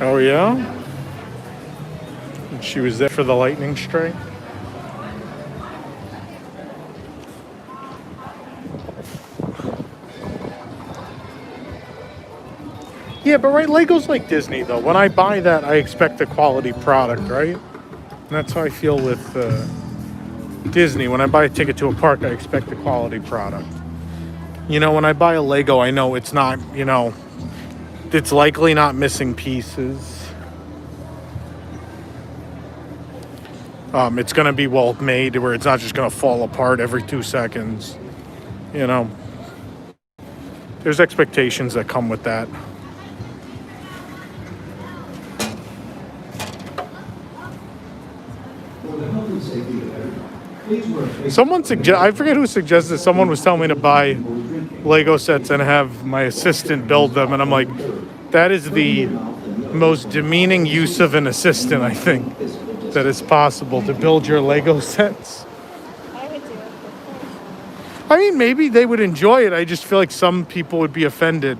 Speaker 1: Oh yeah? And she was there for the lightning strike? Yeah, but right, Lego's like Disney though. When I buy that, I expect a quality product, right? And that's how I feel with Disney. When I buy a ticket to a park, I expect a quality product. You know, when I buy a Lego, I know it's not, you know, it's likely not missing pieces. It's going to be Walt made where it's not just going to fall apart every 2 seconds. You know, there's expectations that come with that. I forget who suggested, someone was telling me to buy Lego sets and have my assistant build them, and I'm like, that is the most demeaning use of an assistant, I think, that is possible, to build your Lego sets.
Speaker 2: I would do it.
Speaker 1: I mean, maybe they would enjoy it. I just feel like some people would be offended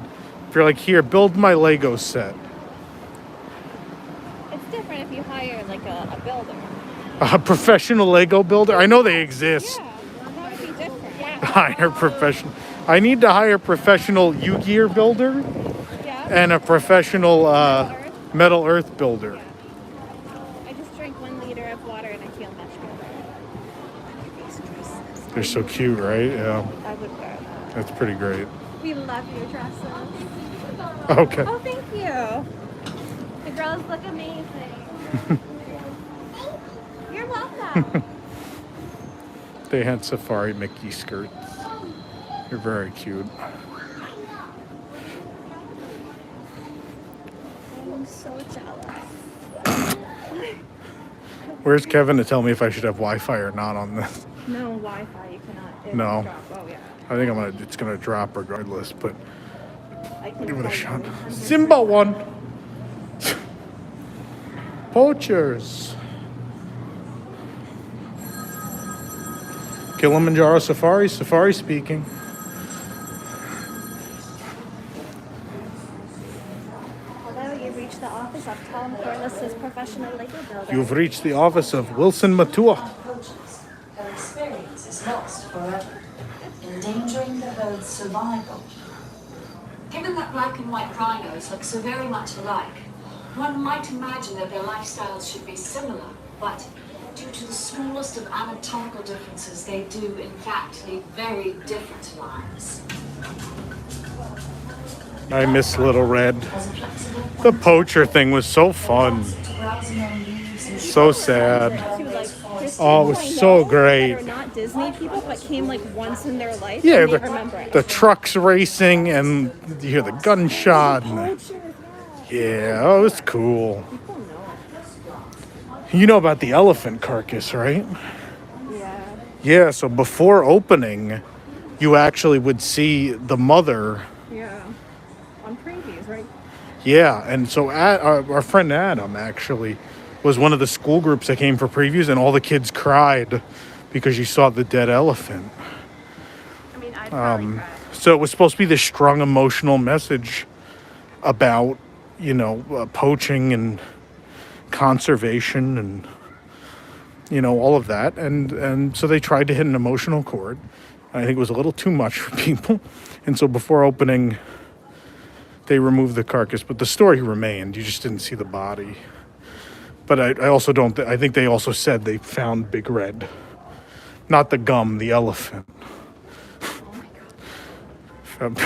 Speaker 1: if you're like, here, build my Lego set.
Speaker 2: It's different if you hire like a builder.
Speaker 1: A professional Lego builder? I know they exist.
Speaker 2: Yeah, that would be different. Yeah.
Speaker 1: Hire professional. I need to hire a professional U-Gear builder
Speaker 2: Yeah.
Speaker 1: and a professional Metal Earth builder.
Speaker 2: I just drank 1 liter of water and I feel much better.
Speaker 1: They're so cute, right? Yeah,
Speaker 2: I would wear that.
Speaker 1: that's pretty great.
Speaker 2: We love your dresses.
Speaker 1: Okay.
Speaker 2: Oh, thank you. The girls look amazing. You're welcome.
Speaker 1: They had Safari Mickey skirts. They're very cute.
Speaker 2: I'm so jealous.
Speaker 1: Where's Kevin to tell me if I should have Wi-Fi or not on this?
Speaker 2: No Wi-Fi, you cannot. It
Speaker 1: No.
Speaker 2: will drop. Oh yeah.
Speaker 1: I think it's gonna drop regardless, but
Speaker 2: I can
Speaker 1: give it a
Speaker 2: tell
Speaker 1: shot.
Speaker 2: you.
Speaker 1: Simba one. Poachers. Kilimanjaro Safaris, Safari speaking.
Speaker 2: Hello, you've reached the office of Tom Corliss's professional Lego builder.
Speaker 1: You've reached the office of Wilson Matua.
Speaker 5: Poachers, their experience is lost forever, endangering the herd's survival. Given that black and white rhinos look so very much alike, one might imagine that their lifestyles should be similar, but due to the smallest of anatomical differences, they do, in fact, lead very different lives.
Speaker 1: I miss Little Red. The poacher thing was so fun. So sad.
Speaker 3: There's
Speaker 1: Oh, it
Speaker 3: people
Speaker 1: was
Speaker 3: I
Speaker 1: so
Speaker 3: know
Speaker 1: great.
Speaker 3: that are not Disney people, but came like once in their life.
Speaker 1: Yeah,
Speaker 3: and they remember it.
Speaker 1: the trucks racing and you hear the gunshot. And
Speaker 3: Poachers,
Speaker 1: yeah, oh, it was cool.
Speaker 3: people know
Speaker 1: You know about the elephant carcass, right?
Speaker 3: it. Yeah.
Speaker 1: Yeah, so before opening, you actually would see the mother.
Speaker 3: Yeah. On previews, right?
Speaker 1: Yeah, and so our friend Adam actually was one of the school groups that came for previews, and all the kids cried because you saw the dead elephant.
Speaker 3: I mean, I'd probably cry.
Speaker 1: So it was supposed to be this strong emotional message about, poaching and conservation and, all of that. And so they tried to hit an emotional chord. I think it was a little too much for people. And so before opening, they removed the carcass, but the story remained. You just didn't see the body. But I also don't, I think they also said they found Big Red. Not the gum, the elephant.
Speaker 3: Oh my god.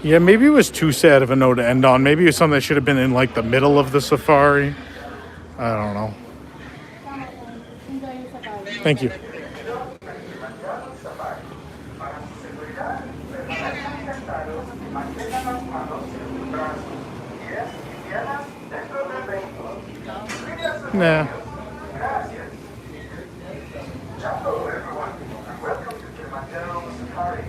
Speaker 1: Yeah, maybe it was too sad of a note to end on. Maybe it was something that should have been in like the middle of the safari. I don't know. Thank you. Nah.
Speaker 6: Hello everyone, and welcome to Kilimanjaro Safaris.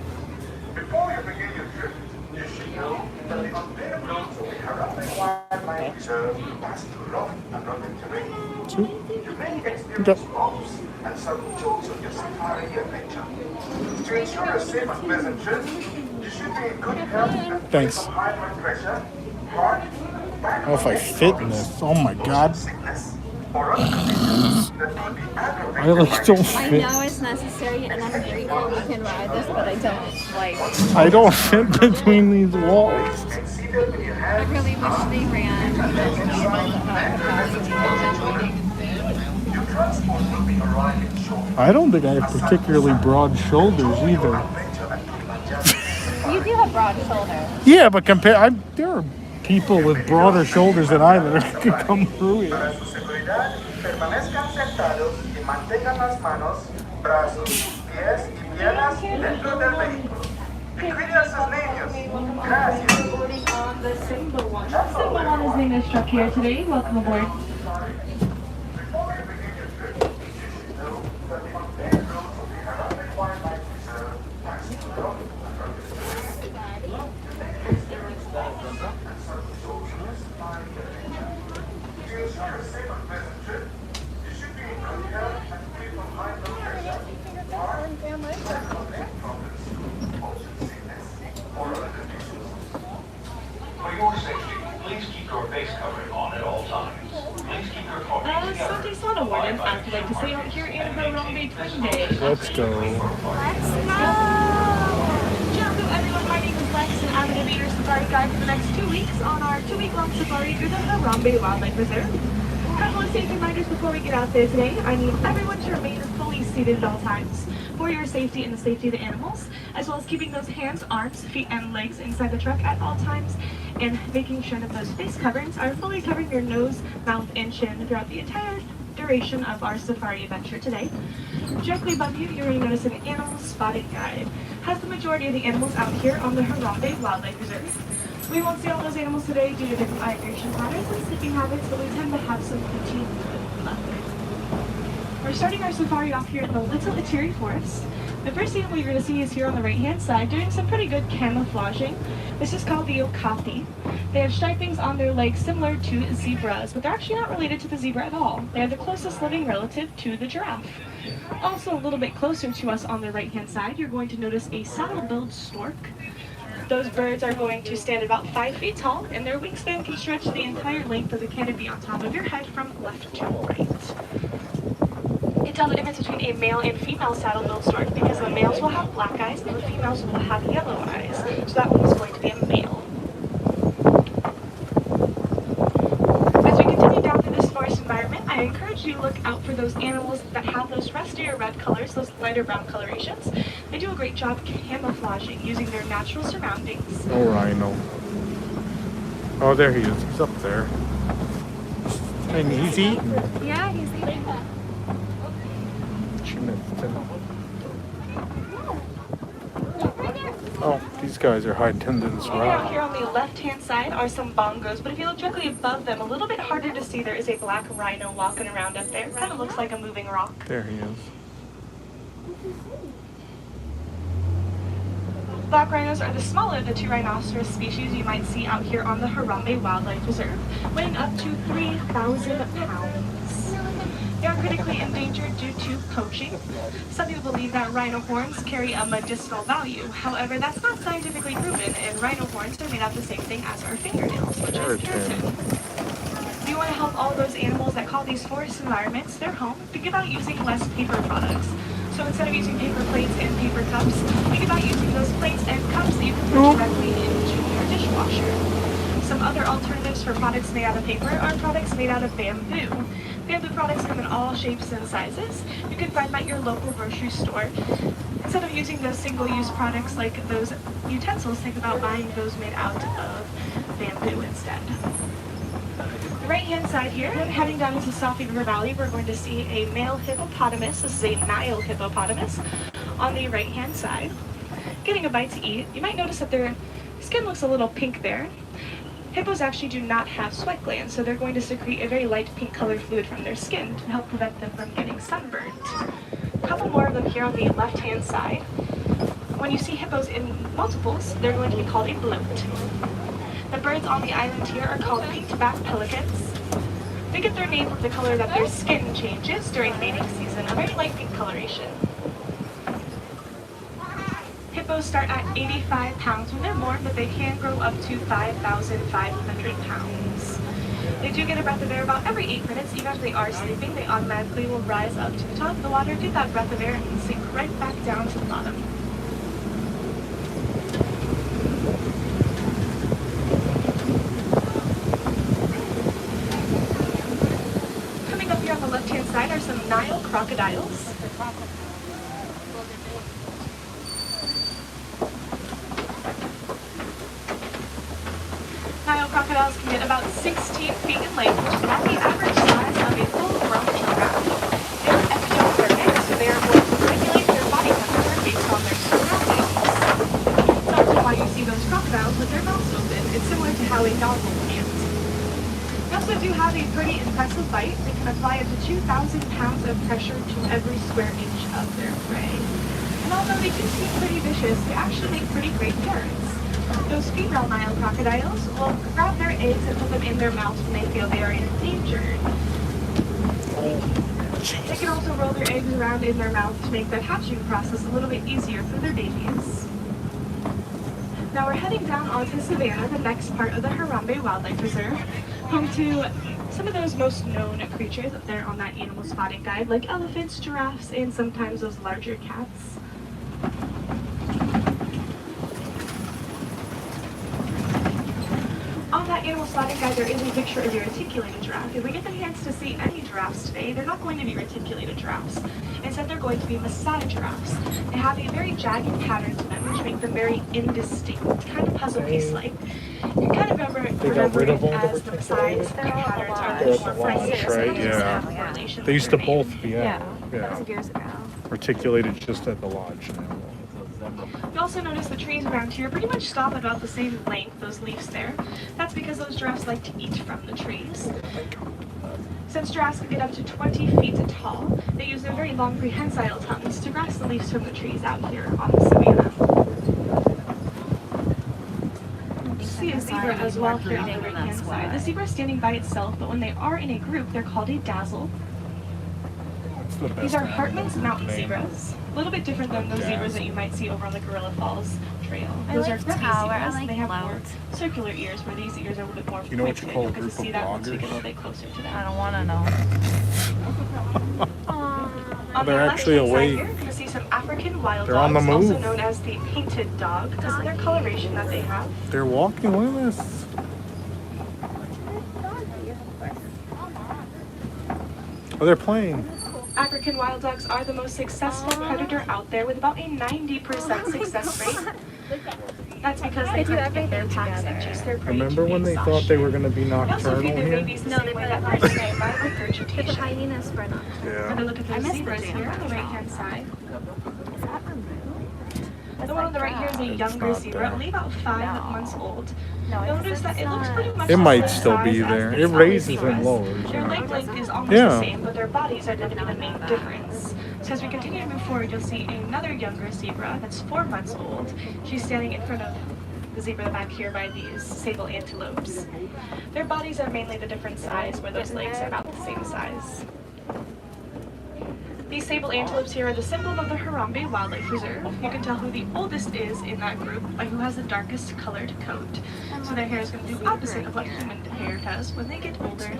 Speaker 6: Before you begin your trip, you should know that the unpaved roads of the Harambe Wildlife Reserve pass through rough and rugged terrain. You may experience bumps and some jolts on your safari adventure. To ensure a safe and pleasant trip, you should be in good health and free
Speaker 1: Thanks.
Speaker 6: from high blood pressure, heart,
Speaker 1: I don't know if I fit in this. Oh my god.
Speaker 6: sickness, or other conditions that could be aggravated
Speaker 1: I like
Speaker 6: by
Speaker 1: don't
Speaker 3: I
Speaker 1: fit.
Speaker 3: know it's necessary, and I'm grateful we can ride this, but I don't like.
Speaker 1: I don't fit between these walls.
Speaker 6: and seated with your hands
Speaker 3: I really wish they ran
Speaker 1: I don't think I have particularly broad shoulders either.
Speaker 3: You do have broad shoulders.
Speaker 1: Yeah, but there are people with broader shoulders than I that could come through here.
Speaker 6: Para su seguridad, permanezcan sentados y mantengan las manos, brazos, pies y piernas dentro del vehículo. Y cuide a sus niños. Gracias.
Speaker 7: Symbol one is being struck here today. Welcome aboard.
Speaker 8: For your safety, please keep your face covering on at all times. Please keep your car keys together.
Speaker 7: Sunday Sauna Warden, I'd like to say out here in Harambe Twin Day.
Speaker 1: Let's go.
Speaker 7: Hello everyone, my name is Lex and I'm going to be your safari guide for the next 2 weeks on our 2-week-long safari through the Harambe Wildlife Reserve. A couple of safety reminders before we get out there today. I need everyone to remain fully seated at all times for your safety and the safety of the animals, as well as keeping those hands, arms, feet, and legs inside the truck at all times, and making sure that those face coverings are fully covering your nose, mouth, and chin throughout the entire duration of our safari adventure today. Directly above you, you're going to notice an animal spotting guide. Has the majority of the animals out here on the Harambe Wildlife Reserve. We won't see all those animals today due to different migration patterns and sleeping habits, but we tend to have some protein left. We're starting our safari off here in the Little Itiri Forest. The first animal you're going to see is here on the right-hand side, doing some pretty good camouflaging. This is called the okapi. They have stripings on their legs similar to zebras, but they're actually not related to the zebra at all. They are the closest living relative to the giraffe. Also a little bit closer to us on the right-hand side, you're going to notice a saddle-billed stork. Those birds are going to stand about 5 feet tall, and their wingspan can stretch the entire length of the canopy on top of your head from left to right. You can tell the difference between a male and female saddle-billed stork because the males will have black eyes and the females will have yellow eyes. So that one is going to be a male. As we continue down through this forest environment, I encourage want you to look out for those animals that have those rustier red colors, those lighter brown colorations. They do a great job camouflaging using their natural surroundings.
Speaker 1: Oh, rhino. Oh, there he is. He's up there. And he's eating.
Speaker 2: Yeah, he's eating.
Speaker 1: Oh, these guys are hiding in this
Speaker 7: Out
Speaker 1: rock.
Speaker 7: here on the left-hand side are some bongos, but if you look directly above them, a little bit harder to see, there is a black rhino walking around up there. Kind of looks like a moving rock.
Speaker 1: There he is.
Speaker 7: Black rhinos are the smaller of the two rhinoceros species you might see out here on the Harambe Wildlife Reserve, weighing up to 3,000 pounds. They are critically endangered due to poaching. Some people believe that rhino horns carry a medicinal value. However, that's not scientifically proven, and rhino horns are made out of the same thing as our fingernails, which is keratin. If you want to help all those animals that call these forest environments their home, think about using less paper products. So instead of using paper plates and paper cups, think about using those plates and cups that you can put directly into your dishwasher. Some other alternatives for products made out of paper are products made out of bamboo. Bamboo products come in all shapes and sizes. You can find them at your local grocery store. Instead of using those single-use products like those utensils, think about buying those made out of bamboo instead. The right-hand side here, heading down into Safi River Valley, we're going to see a male hippopotamus. This is a Nile hippopotamus on the right-hand side, getting a bite to eat. You might notice that their skin looks a little pink there. Hippos actually do not have sweat glands, so they're going to secrete a very light pink colored fluid from their skin to help prevent them from getting sunburned. A couple more of them here on the left-hand side. When you see hippos in multiples, they're going to be called a bloat. The birds on the island here are called peaked-back pelicans. They get their name from the color that their skin changes during mating season, a very light pink coloration. Hippos start at 85 pounds when they're born, but they can grow up to 5,500 pounds. They do get a breath of air about every 8 minutes. Even if they are sleeping, they automatically will rise up to the top of the water, get that breath of air, and sink right back down to the bottom. Coming up here on the left-hand side are some Nile crocodiles. Nile crocodiles can get about 16 feet in length, which is about the average size of a full-grown giraffe. They are ectothermic, so they are going to regulate their body temperature based on their surroundings. That's often why you see those crocodiles with their mouths open. It's similar to how a dog will pant. They also do have a pretty impressive bite. They can apply up to 2,000 pounds of pressure to every square inch of their prey. And although they do seem pretty vicious, they actually make pretty great parents. Those female Nile crocodiles will grab their eggs and put them in their mouths when they feel they are endangered. They can also roll their eggs around in their mouth to make the hatching process a little bit easier for their babies. Now we're heading down onto Savannah, the next part of the Harambe Wildlife Reserve, home to some of those most known creatures up there on that animal spotting guide, like elephants, giraffes, and sometimes those larger cats. On that animal spotting guide, there is a picture of your reticulated giraffe. If we get the chance to see any giraffes today, they're not going to be reticulated giraffes. Instead, they're going to be Maasai giraffes. They have a very jagged pattern to them, which make them very indistinct, kind of puzzle piece-like. You kind of remember it as the Maasai's patterns are a little more precise.
Speaker 1: Right? Yeah. They used to both be
Speaker 2: That was years ago.
Speaker 1: articulated just at the lodge now.
Speaker 7: You also notice the trees around here pretty much stop at about the same length, those leaves there. That's because those giraffes like to eat from the trees. Since giraffes can get up to 20 feet tall, they use their very long prehensile tongues to grasp the leaves from the trees out here on the savanna. You see a zebra as well here on the right-hand side. The zebra is standing by itself, but when they are in a group, they're called a dazzle. These are Hartman's mountain zebras. A little bit different than those zebras that you might see over on the Gorilla Falls Trail. Those are grubby zebras, and they have more circular ears, where these ears are a little bit more
Speaker 1: You know what you
Speaker 7: pointed.
Speaker 1: call a
Speaker 7: You'll get
Speaker 1: group
Speaker 7: to see
Speaker 1: of
Speaker 7: that once we get a
Speaker 1: bloggers?
Speaker 7: little bit closer to them.
Speaker 2: I don't want to know.
Speaker 7: On
Speaker 1: They're
Speaker 7: the
Speaker 1: actually
Speaker 7: left-hand side
Speaker 1: awake.
Speaker 7: here, you're going to see some African wild
Speaker 1: They're on
Speaker 7: dogs,
Speaker 1: the
Speaker 7: also
Speaker 1: move.
Speaker 7: known as the painted dog, because of their coloration that they have.
Speaker 1: They're walking with us. Oh, they're playing.
Speaker 7: African wild ducks are the most successful predator out there with about a 90% success rate. That's because they hunt in their packs and chase their prey
Speaker 1: Remember
Speaker 7: to
Speaker 1: when they
Speaker 7: exhaustion.
Speaker 1: thought they were going to be
Speaker 7: They also
Speaker 1: nocturnal
Speaker 7: feed their
Speaker 1: here?
Speaker 7: babies the same way that birds do by regurgitation.
Speaker 2: hyenas for not.
Speaker 7: When
Speaker 1: Yeah.
Speaker 7: they look at those zebras here on the right-hand side, the one on the right here is a younger
Speaker 1: not
Speaker 7: zebra,
Speaker 1: there.
Speaker 7: only about 5 months old. You'll notice that it looks pretty much
Speaker 1: It
Speaker 7: the
Speaker 1: might
Speaker 7: same
Speaker 1: still
Speaker 7: size
Speaker 1: be
Speaker 7: as
Speaker 1: there.
Speaker 7: these
Speaker 1: It
Speaker 7: other
Speaker 1: raises
Speaker 7: zebras.
Speaker 1: and lowers.
Speaker 7: Their leg length is almost
Speaker 1: Yeah.
Speaker 7: the same, but their bodies are going to be the main difference. So as we continue to move forward, you'll see another younger zebra that's 4 months old. She's standing in front of the zebra back here by these sable antelopes. Their bodies are mainly the different size, where those legs are about the same size. These sable antelopes here are the symbol of the Harambe Wildlife Reserve. You can tell who the oldest is in that group by who has the darkest colored coat. So their hair is going to do the opposite of what human hair does when they get older.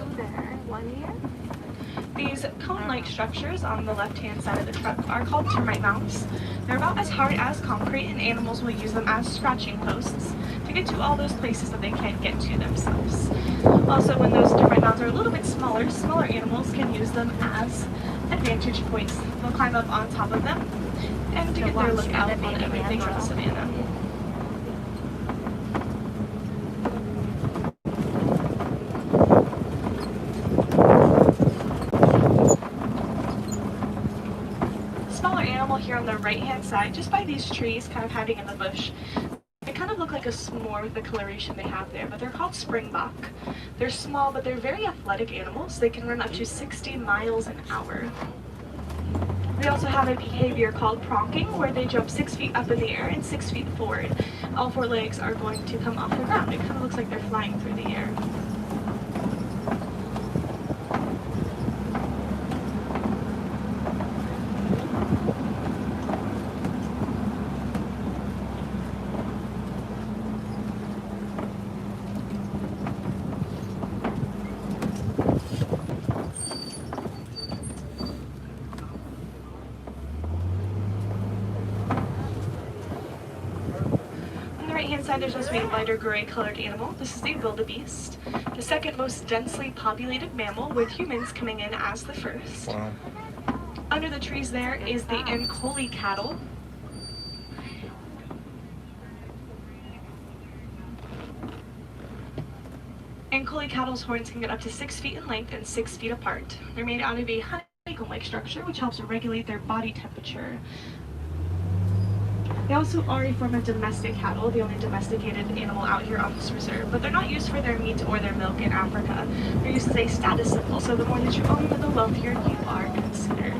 Speaker 7: These cone-like structures on the left-hand side of the truck are called termite mounds. They're about as hard as concrete, and animals will use them as scratching posts to get to all those places that they can't get to themselves. Also, when those termite mounds are a little bit smaller, smaller animals can use them as advantage points. They'll climb up on top of them and to get their look out on everything on the savannah. Smaller animal here on the right-hand side, just by these trees kind of hiding in the bush. They kind of look like a s'more with the coloration they have there, but they're called springbok. They're small, but they're very athletic animals. They can run up to 60 miles an hour. They also have a behavior called pronking, where they jump 6 feet up in the air and 6 feet forward. All 4 legs are going to come off the ground. It kind of looks like they're flying through the air. Inside there's also a lighter gray colored animal. This is the wildebeest, the second most densely populated mammal, with humans coming in as the first.
Speaker 1: Wow.
Speaker 7: Under the trees there is the Ankole cattle. Ankole cattle's horns can get up to 6 feet in length and 6 feet apart. They're made out of a honeycomb-like structure, which helps regulate their body temperature. They also are a form of domestic cattle, the only domesticated animal out here on this reserve, but they're not used for their meat or their milk in Africa. They're used as a status symbol, so the more that you own, the wealthier you are considered.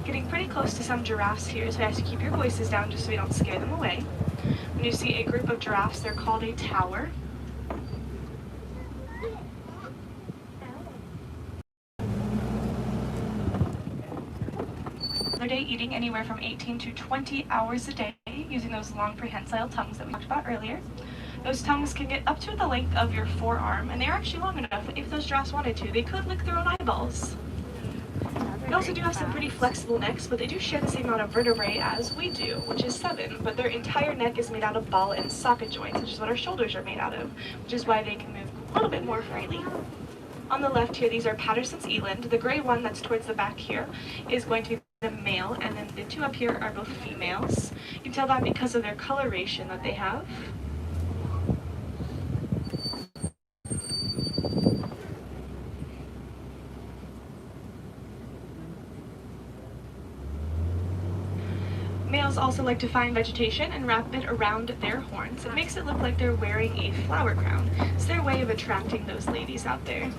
Speaker 7: Getting pretty close to some giraffes here, so you have to keep your voices down just so we don't scare them away. When you see a group of giraffes, they're called a tower. Day eating anywhere from 18 to 20 hours a day using those long prehensile tongues that we talked about earlier. Those tongues can get up to the length of your forearm, and they're actually long enough that if those giraffes wanted to, they could lick their own eyeballs. They also do have some pretty flexible necks, but they do share the same amount of vertebrae as we do, which is 7, but their entire neck is made out of ball and socket joints, which is what our shoulders are made out of, which is why they can move a little bit more freely. On the left here, these are Patterson's eland. The gray one that's towards the back here is going to be the male, and then the 2 up here are both females. You can tell that because of their coloration that they have. Males also like to find vegetation and wrap it around their horns. It makes it look like they're wearing a flower crown. It's their way of attracting those ladies out there.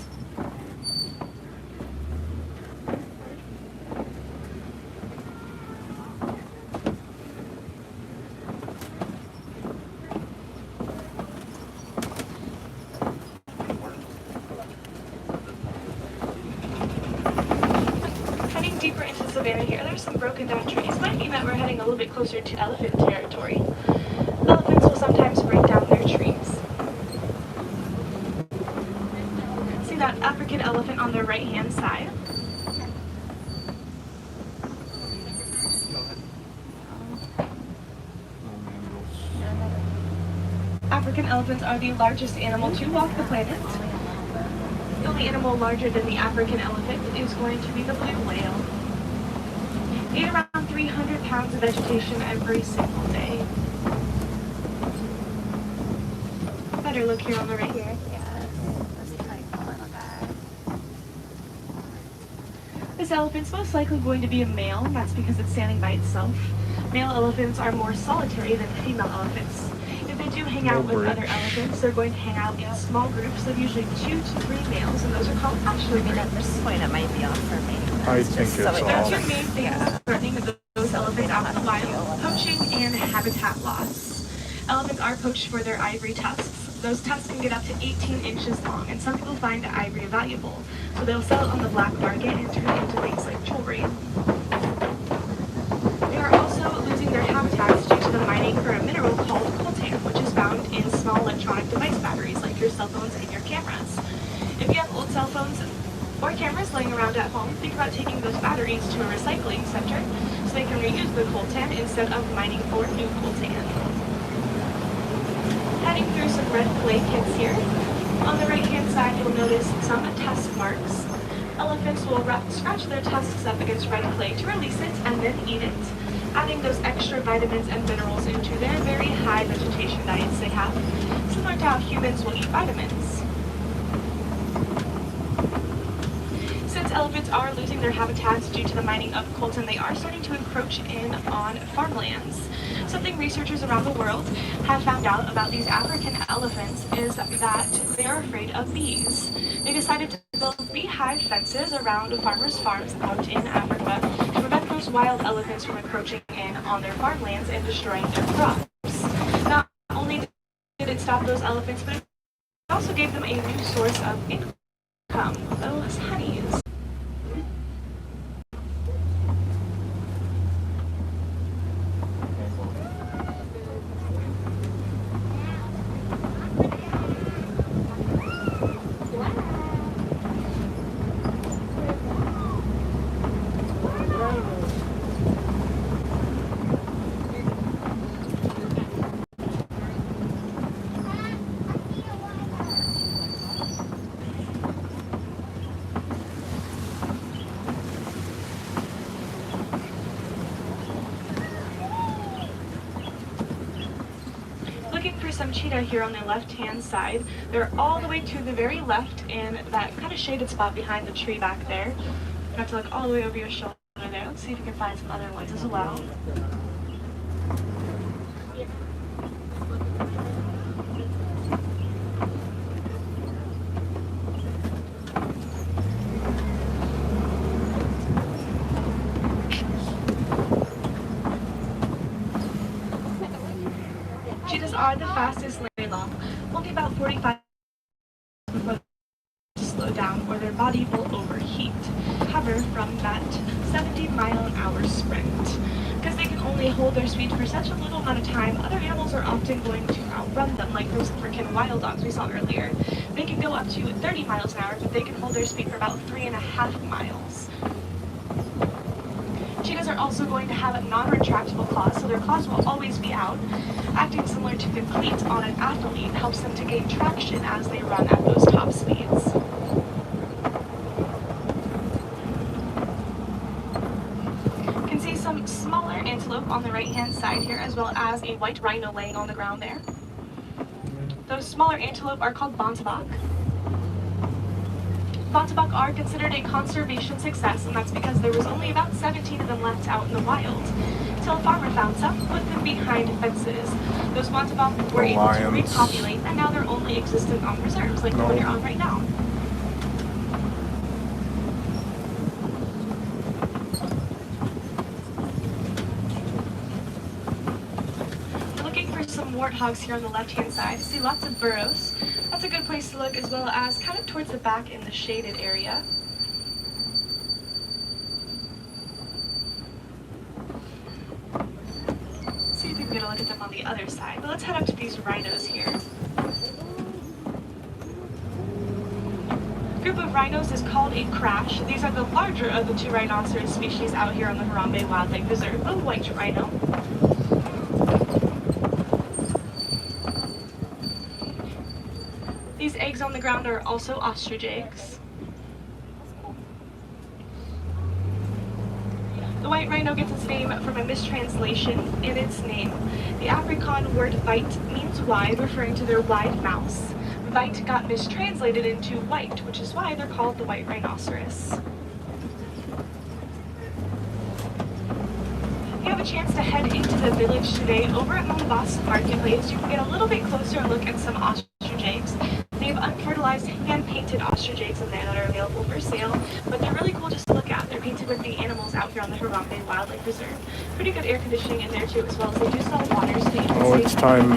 Speaker 7: Heading deeper into the savannah here, there's some broken down trees. Might mean that we're heading a little bit closer to elephant territory. Elephants will sometimes break down their trees. See that African elephant on the right hand side? African elephants are the largest animal to walk the planet. The only only animal larger than the African elephant is going to be the blue whale. Eat around 300 pounds of vegetation every single day. Better look here on the right.
Speaker 2: Here, yeah. This tiny little guy.
Speaker 7: This elephant's most likely going to be a male, and that's because it's standing by itself. Male elephants are more solitary than female elephants. If they do hang out with other elephants, they're going to hang out in small groups of usually 2 to 3 males, and those are called pasture groups.
Speaker 2: At this point, it might be off for me.
Speaker 1: I think it's
Speaker 7: There are
Speaker 1: all.
Speaker 7: 2 main things threatening those elephants out in the wild: poaching and habitat loss. Elephants are poached for their ivory tusks. Those tusks can get up to 18 inches long, and some people find ivory valuable, so they'll sell it on the black market and turn it into things like jewelry. They are also losing their habitats due to the mining for a mineral called coltan, which is found in small electronic device batteries like your cell phones and your cameras. If you have old cell phones or cameras laying around at home, think about taking those batteries to a recycling center so they can reuse the coltan instead of mining for new coltan. Heading through some red clay pits here. On the right-hand side, you'll notice some tusk marks. Elephants will scratch their tusks up against red clay to release it and then eat it, adding those extra vitamins and minerals into their very high vegetation diets they have, similar to how humans will eat vitamins. Since elephants are losing their habitats due to the mining of coltan, they are starting to encroach in on farmlands. Something researchers around the world have found out about these African elephants is that they are afraid of bees. They decided to build beehive fences around farmers' farms out in Africa to prevent those wild elephants from encroaching in on their farmlands and destroying their crops. Not only did it stop those elephants, but it also gave them a new source of income, those honeys. Looking for some cheetah here on the left-hand side. They're all the way to the very left in that kind of shaded spot behind the tree back there. You have to look all the way over your shoulder there. Let's see if you can find some other ones as well. Cheetahs are the fastest very long, only about 45 before they slow down or their body will overheat. Recover from that 70-mile-an-hour sprint. Because they can only hold their speed for such a little amount of time, other animals are often going to outrun them, like those African wild dogs we saw earlier. They can go up to 30 miles an hour, but they can hold their speed for about 3.5 miles. Cheetahs are also going to have non-retractable claws, so their claws will always be out. Acting similar to the cleat on an athlete helps them to gain traction as they run at those top speeds. You can see some smaller antelope on the right-hand side here, as well as a white rhino laying on the ground there. Those smaller antelope are called bontebok. Bontebok are considered a conservation success, and that's because there was only about 17 of them left out in the wild. Till a farmer found some, put them behind fences. Those bontebok were able to repopulate, and now they're only existent on reserves, like the one you're on right now. We're looking for some warthogs here on the left-hand side. See lots of burrows. That's a good place to look, as well as kind of towards the back in the shaded area. See if we can get a look at them on the other side. But let's head up to these rhinos here. A group of rhinos is called a crash. These are the larger of the 2 rhinoceros species out here on the Harambe Wildlife Reserve, the white rhino. These eggs on the ground are also ostrich eggs. The white rhino gets its name from a mistranslation in its name. The Afrikaans word "weit" means wide, referring to their wide mouths. Weit got mistranslated into white, which is why they're called the white rhinoceros. If you have a chance to head into the village today, over at Mombasa Marketplace, you can get a little bit closer look at some ostrich eggs. They have unfertilized, hand-painted ostrich eggs in there that are available for sale, but they're really cool just to look at. They're painted with the animals out here on the Harambe Wildlife Reserve. Pretty good air conditioning in there too, as well as they do sell water, so you can
Speaker 1: Oh,
Speaker 7: stay
Speaker 1: it's time.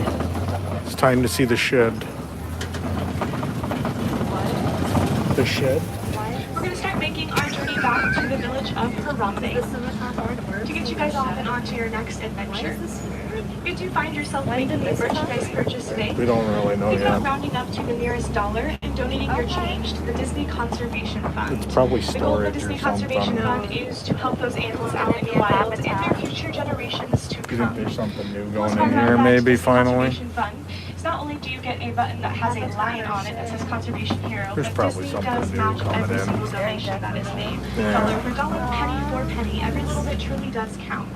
Speaker 1: It's time to see the shed. The shed?
Speaker 7: We're going to start making our journey back to the village of Harambe to get you guys off and on to your next adventure. If you find yourself making a merchandise purchase today,
Speaker 1: We don't really know
Speaker 7: think about
Speaker 1: yet.
Speaker 7: rounding up to the nearest dollar and donating your change to the Disney Conservation Fund.
Speaker 1: It's probably
Speaker 7: The goal of the
Speaker 1: storage
Speaker 7: Disney
Speaker 1: or
Speaker 7: Conservation
Speaker 1: something.
Speaker 7: Fund is to help those animals out in the wild and their future generations to
Speaker 1: You think
Speaker 7: come.
Speaker 1: there's something new
Speaker 7: What's
Speaker 1: going in
Speaker 7: fun about
Speaker 1: here,
Speaker 7: that
Speaker 1: maybe,
Speaker 7: Disney
Speaker 1: finally?
Speaker 7: Conservation Fund is not only do you get a button that has a lion on it that says Conservation Hero,
Speaker 1: There's
Speaker 7: but
Speaker 1: probably
Speaker 7: Disney
Speaker 1: something
Speaker 7: does
Speaker 1: new
Speaker 7: match
Speaker 1: coming
Speaker 7: every
Speaker 1: in.
Speaker 7: single donation that is made.
Speaker 1: Yeah.
Speaker 7: Dollar for dollar, penny for penny, every little bit truly does count.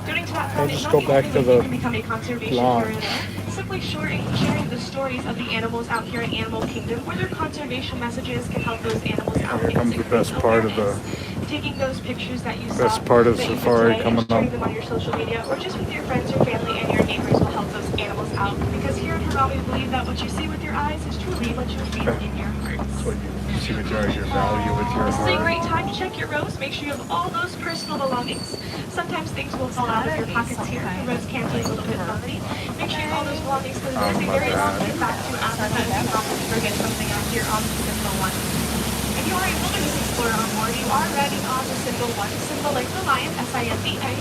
Speaker 7: Donating to that fund is
Speaker 1: just
Speaker 7: not
Speaker 1: go
Speaker 7: the
Speaker 1: back
Speaker 7: only
Speaker 1: to
Speaker 7: way
Speaker 1: the
Speaker 7: you can become a conservation
Speaker 1: blog.
Speaker 7: hero there. Simply sharing the stories of the animals out here in Animal Kingdom, where their conservation messages can help those animals out.
Speaker 1: Here
Speaker 7: and
Speaker 1: comes the
Speaker 7: increase
Speaker 1: best part of the
Speaker 7: awareness. Taking those pictures that you
Speaker 1: best
Speaker 7: saw,
Speaker 1: part of
Speaker 7: that you took
Speaker 1: safari
Speaker 7: today,
Speaker 1: coming
Speaker 7: and sharing
Speaker 1: up.
Speaker 7: them on your social media, or just with your friends, your family, and your neighbors will help those animals out. Because here in Harambe, we believe that what you see with your eyes is truly what you feel in your hearts.
Speaker 1: What you see with your value with your
Speaker 7: This is a
Speaker 1: heart.
Speaker 7: great time to check your rows. Make sure you have all those personal belongings. Sometimes things will fall out of your pockets here. The rows can be a little bit bumpy. Make sure you have all those belongings because it is a very long way back to Africa if you happen to forget something out here on the Symbol 1. If you are a wilderness explorer on board, you are riding on the Symbol 1, symbol like the lion, S-I-M-B-A,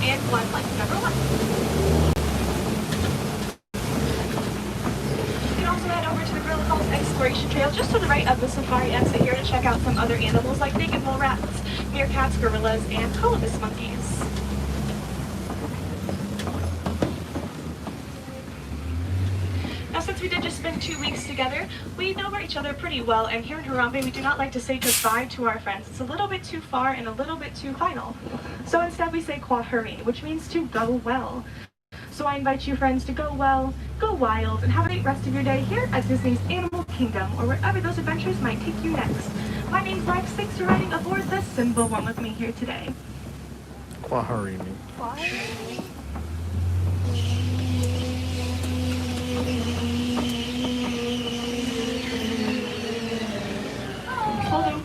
Speaker 7: and 1 like the number 1. You can also head over to the Gorilla Falls Exploration Trail just to the right of the safari exit here to check out some other animals like naked mole rats, meerkats, gorillas, and colobus monkeys. Now, since we did just spend 2 weeks together, we know each other pretty well, and here in Harambe, we do not like to say goodbye to our friends. It's a little bit too far and a little bit too final. So instead, we say kwaheri, which means to go well. So I invite you, friends, to go well, go wild, and have a great rest of your day here at Disney's Animal Kingdom, or wherever those adventures might take you next. My name's Lex. Thanks for riding aboard the Symbol 1 with me here today.
Speaker 1: Kwaharini.
Speaker 7: Holding.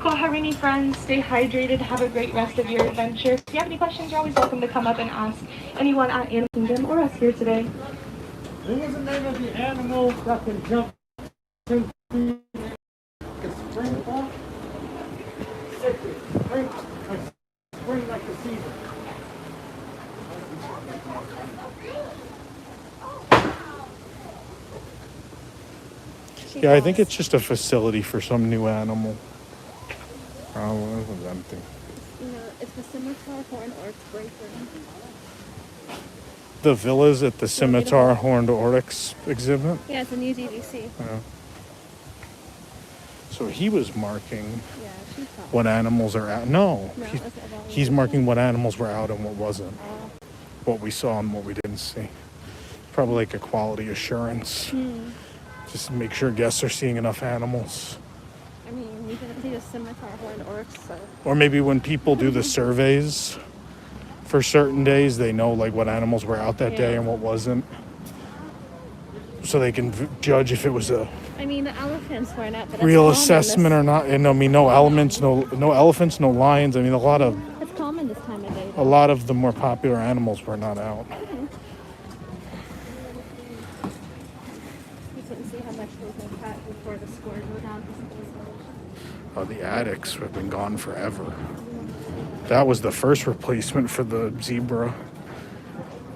Speaker 7: Kwaharini, friends, stay hydrated, have a great rest of your adventure. If you have any questions, you're always welcome to come up and ask anyone at Animal Kingdom or us here today.
Speaker 4: What was the name of the animal that can jump into the spring? Spring like the season.
Speaker 1: Yeah, I think it's just a facility for some new animal. Oh, it was empty.
Speaker 3: You know, it's the scimitar horn or it's breaker.
Speaker 1: The villas at the Scimitar Horned Oryx exhibit.
Speaker 3: Yeah, it's a new DVC.
Speaker 1: Yeah. So he was marking
Speaker 3: Yeah, she's not.
Speaker 1: what animals are out. No,
Speaker 3: No,
Speaker 1: he-
Speaker 3: it's about
Speaker 1: he's marking what animals were out and what wasn't.
Speaker 3: Oh.
Speaker 1: What we saw and what we didn't see. Probably like a quality assurance. Just make sure guests are seeing enough animals.
Speaker 3: I mean, you can see the scimitar horn oryx, so.
Speaker 1: Or maybe when people do the surveys for certain days, they know like what animals were out that day
Speaker 3: Yeah.
Speaker 1: and what wasn't. So they can judge if it was a
Speaker 3: I mean, the elephants weren't out, but
Speaker 1: real assessment or not. And I mean, no elephants, no lions. I mean,
Speaker 3: It's common this time of day.
Speaker 1: a lot of the more popular animals were not out.
Speaker 3: You couldn't see how much they can cut before the scores go down.
Speaker 1: The addicts have been gone forever. That was the first replacement for the zebra.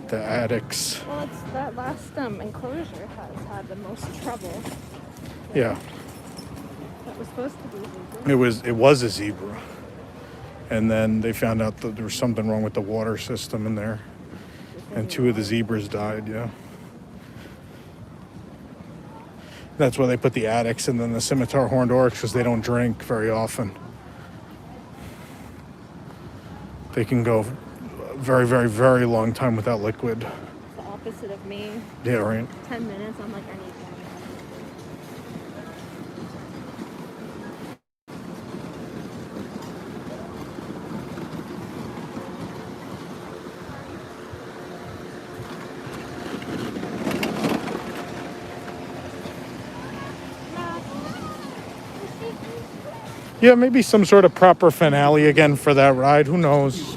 Speaker 1: The addicts.
Speaker 3: Well, it's that last enclosure has had the most trouble.
Speaker 1: Yeah,
Speaker 3: That was supposed to be zebra.
Speaker 1: it was a zebra. And then they found out that there was something wrong with the water system in there. And 2 of the zebras died, yeah. That's where they put the addax and then the scimitar horned oryx because they don't drink very often. They can go very, very, very long time without liquid.
Speaker 3: The opposite of me.
Speaker 1: Yeah, right.
Speaker 3: 10 minutes, I'm like, I need water.
Speaker 1: Yeah, maybe some sort of proper finale again for that ride. Who knows?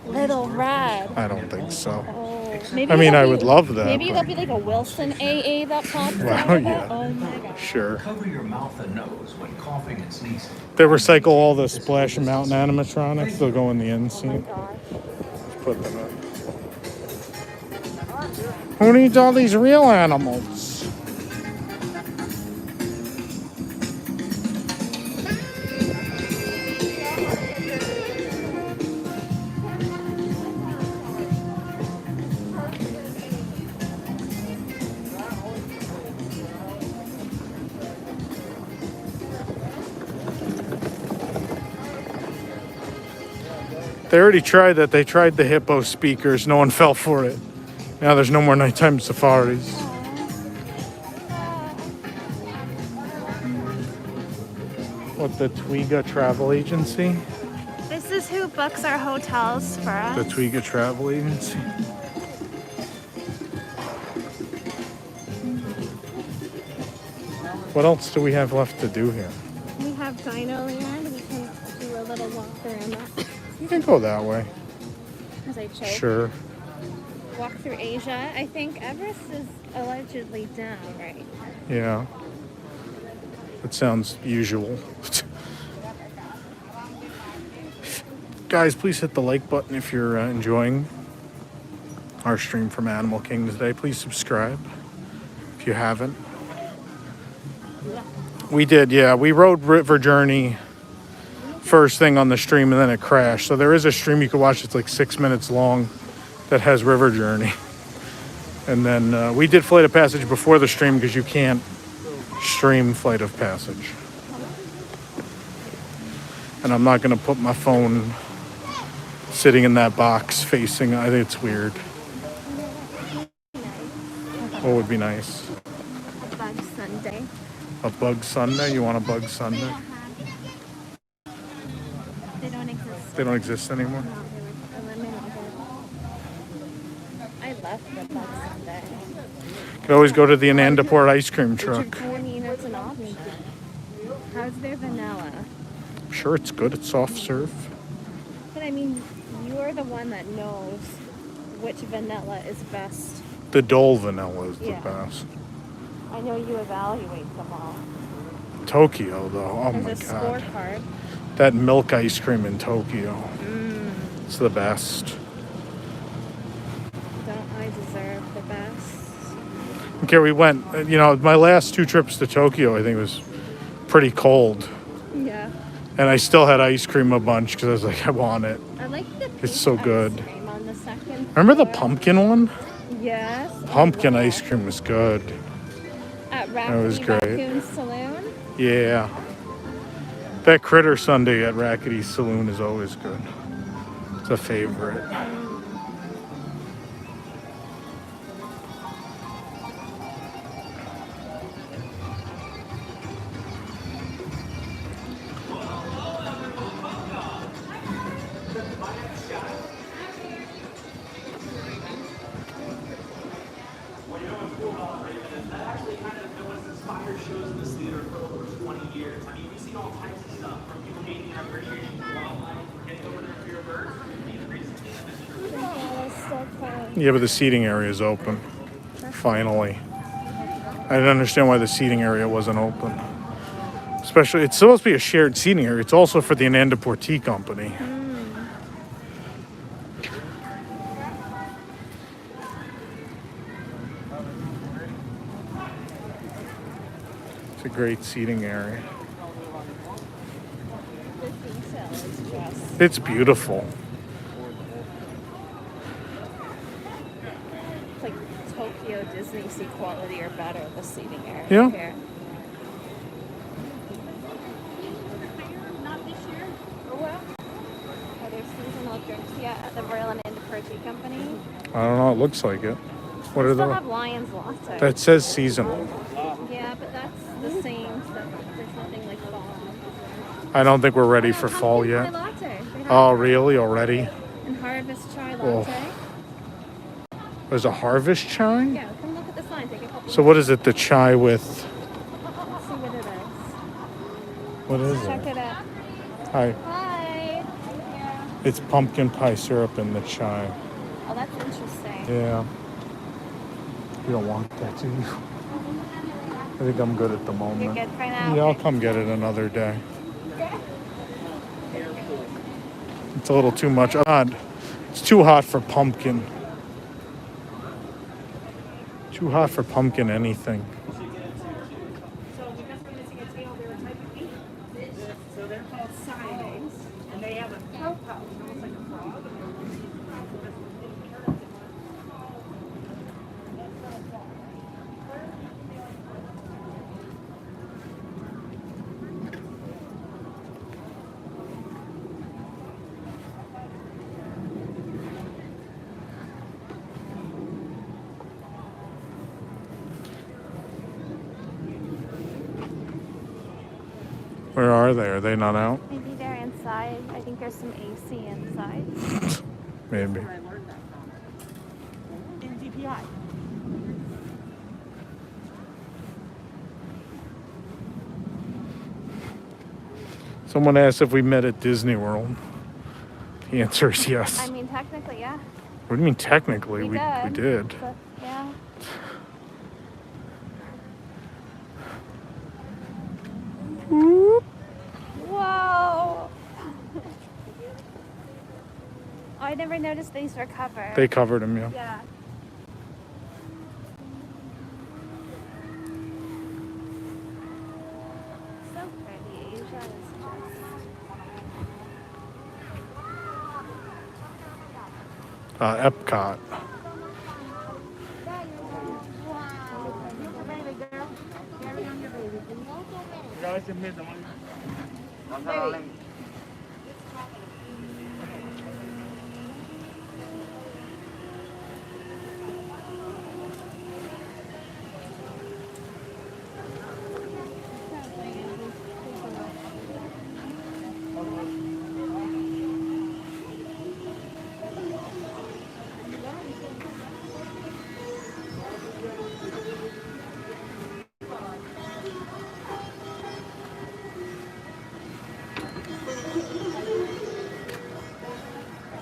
Speaker 3: Little rat.
Speaker 1: I don't think so.
Speaker 3: Oh, maybe
Speaker 1: I mean,
Speaker 3: there'll
Speaker 1: I would
Speaker 3: be-
Speaker 1: love that.
Speaker 3: Maybe
Speaker 1: but-
Speaker 3: there'll be like a Wilson AA that pops
Speaker 1: Wow,
Speaker 3: out of
Speaker 1: yeah.
Speaker 3: it. Oh my gosh.
Speaker 1: Sure.
Speaker 8: Cover your mouth and nose when coughing and sneezing.
Speaker 1: They recycle all the Splash Mountain animatronics. They'll go in the end
Speaker 3: Oh my
Speaker 1: scene.
Speaker 3: gosh.
Speaker 1: Put them in. Who needs all these real animals? They already tried that. They tried the hippo speakers. No one fell for it. Now there's no more nighttime safaris. What, the Twiga Travel Agency?
Speaker 2: This is who books our hotels for us.
Speaker 1: The Twiga Travel Agency. What else do we have left to do here?
Speaker 3: We have Dino Land. We can do a little walk around that.
Speaker 1: You can go that way.
Speaker 3: As I choke.
Speaker 1: Sure.
Speaker 3: Walk through Asia. I think Everest is allegedly down, right?
Speaker 1: Yeah. That sounds usual. Guys, please hit the like button if you're enjoying our stream from Animal Kingdom today. Please subscribe if you haven't. We did, yeah. We rode River Journey first thing on the stream and then it crashed. So there is a stream you can watch. It's like 6 minutes long that has River Journey. And then we did Flight of Passage before the stream because you can't stream Flight of Passage. And I'm not going to put my phone sitting in that box facing. I think it's weird. What would be nice?
Speaker 3: A bug Sunday.
Speaker 1: A bug Sunday? You want a bug Sunday?
Speaker 3: They don't exist.
Speaker 1: They don't exist anymore?
Speaker 3: No, they were eliminated. I love the bug Sunday.
Speaker 1: You can always go to the Anandapur ice cream truck.
Speaker 3: I mean, it's an option. How's their vanilla?
Speaker 1: I'm sure it's good. It's soft serve.
Speaker 3: But I mean, you're the one that knows which vanilla is best.
Speaker 1: The Dole vanilla is the
Speaker 3: Yeah.
Speaker 1: best.
Speaker 3: I know you evaluate them all.
Speaker 1: Tokyo, though. Oh my
Speaker 3: There's a
Speaker 1: god.
Speaker 3: scorecard.
Speaker 1: That milk ice cream in Tokyo. It's the best.
Speaker 3: Don't I deserve the best?
Speaker 1: Okay, we went, my last 2 trips to Tokyo, I think, was pretty cold.
Speaker 3: Yeah.
Speaker 1: And I still had ice cream a bunch because I was like, I want it.
Speaker 3: I like the
Speaker 1: It's so
Speaker 3: pink
Speaker 1: good.
Speaker 3: ice cream on the second
Speaker 1: Remember the
Speaker 3: floor.
Speaker 1: pumpkin one?
Speaker 3: Yes.
Speaker 1: Pumpkin
Speaker 3: I love
Speaker 1: ice cream was good.
Speaker 3: At
Speaker 1: That was
Speaker 3: Rackety
Speaker 1: great.
Speaker 3: Raccoon Saloon.
Speaker 1: Yeah. That critter sundae at Rackety's Saloon is always good. It's a favorite. Yeah, but the seating area is open. Finally. I didn't understand why the seating area wasn't open. Especially, it's supposed to be a shared seating area. It's also for the Anandapur Tea Company. It's a great seating area.
Speaker 3: The detail is just
Speaker 1: It's beautiful.
Speaker 3: like Tokyo Disney Disney seat quality or better, the seating area
Speaker 1: Yeah.
Speaker 3: here. Not this year. Oh well.
Speaker 2: Are there seasonal drinks yet at the Royal and Inn Company?
Speaker 1: I don't know. It looks like it. What
Speaker 2: We
Speaker 1: are
Speaker 2: still
Speaker 1: the?
Speaker 2: have Lion's Latte.
Speaker 1: That says seasonal.
Speaker 2: Yeah, but that's the same stuff. There's nothing like fall.
Speaker 1: I don't think we're ready for fall
Speaker 2: Pumpkin
Speaker 1: yet.
Speaker 2: pie latte. They have
Speaker 1: Oh,
Speaker 2: that.
Speaker 1: really? Already?
Speaker 2: And harvest chai
Speaker 1: Oh.
Speaker 2: latte.
Speaker 1: There's a harvest chai?
Speaker 2: Yeah, come look at the sign. Take a couple.
Speaker 1: So what is it? The chai with?
Speaker 2: Let's see what it is.
Speaker 1: What is
Speaker 2: Check
Speaker 1: it?
Speaker 2: it out.
Speaker 1: Hi.
Speaker 2: Hi.
Speaker 1: It's pumpkin pie syrup in the chai.
Speaker 2: Oh, that's interesting.
Speaker 1: Yeah. You don't want that, do you? I think I'm good at the moment.
Speaker 2: You're good for now?
Speaker 1: Yeah, I'll
Speaker 2: Okay.
Speaker 1: come get it another day. It's a little too much. It's too hot for pumpkin. Too hot for pumpkin anything.
Speaker 3: So because we're missing a tail, they're a type of bee. So they're called sightings, and they have a throat pouch, almost like a frog.
Speaker 1: Where are they? Are they not out?
Speaker 2: Maybe they're inside. I think there's some AC inside.
Speaker 1: Maybe.
Speaker 3: Where I learned that from. In DPI.
Speaker 1: Someone asked if we met at Disney World. The answer is yes.
Speaker 2: I mean, technically, yeah.
Speaker 1: What do you mean technically? We
Speaker 2: did.
Speaker 1: did.
Speaker 2: But, yeah. Whoa! Oh, I never noticed these were covered.
Speaker 1: They covered him, yeah.
Speaker 2: Yeah. So pretty. Asia is
Speaker 1: Epcot.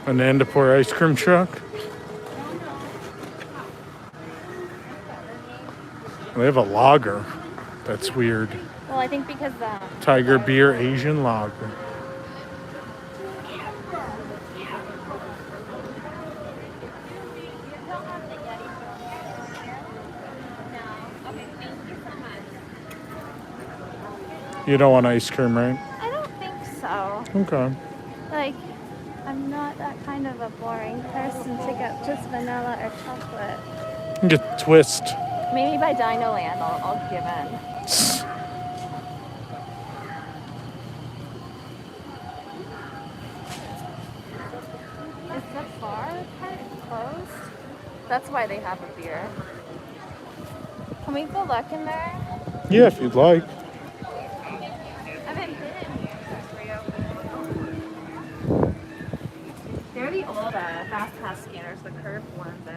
Speaker 1: An Andapur ice cream truck. They have a lager. That's weird.
Speaker 2: well, I think because
Speaker 1: Tiger beer Asian lager. You don't want ice cream, right?
Speaker 2: I don't think so.
Speaker 1: Okay.
Speaker 2: Like, I'm not that kind of a boring person to get just vanilla or chocolate.
Speaker 1: You can get twist.
Speaker 2: Maybe by Dino Land I'll give in. Is the bar part closed? That's why they have a beer. Can we go look in there?
Speaker 1: Yeah, if you'd like.
Speaker 2: I haven't been in here since reopened. They're the old fast pass scanners, the curved ones, eh?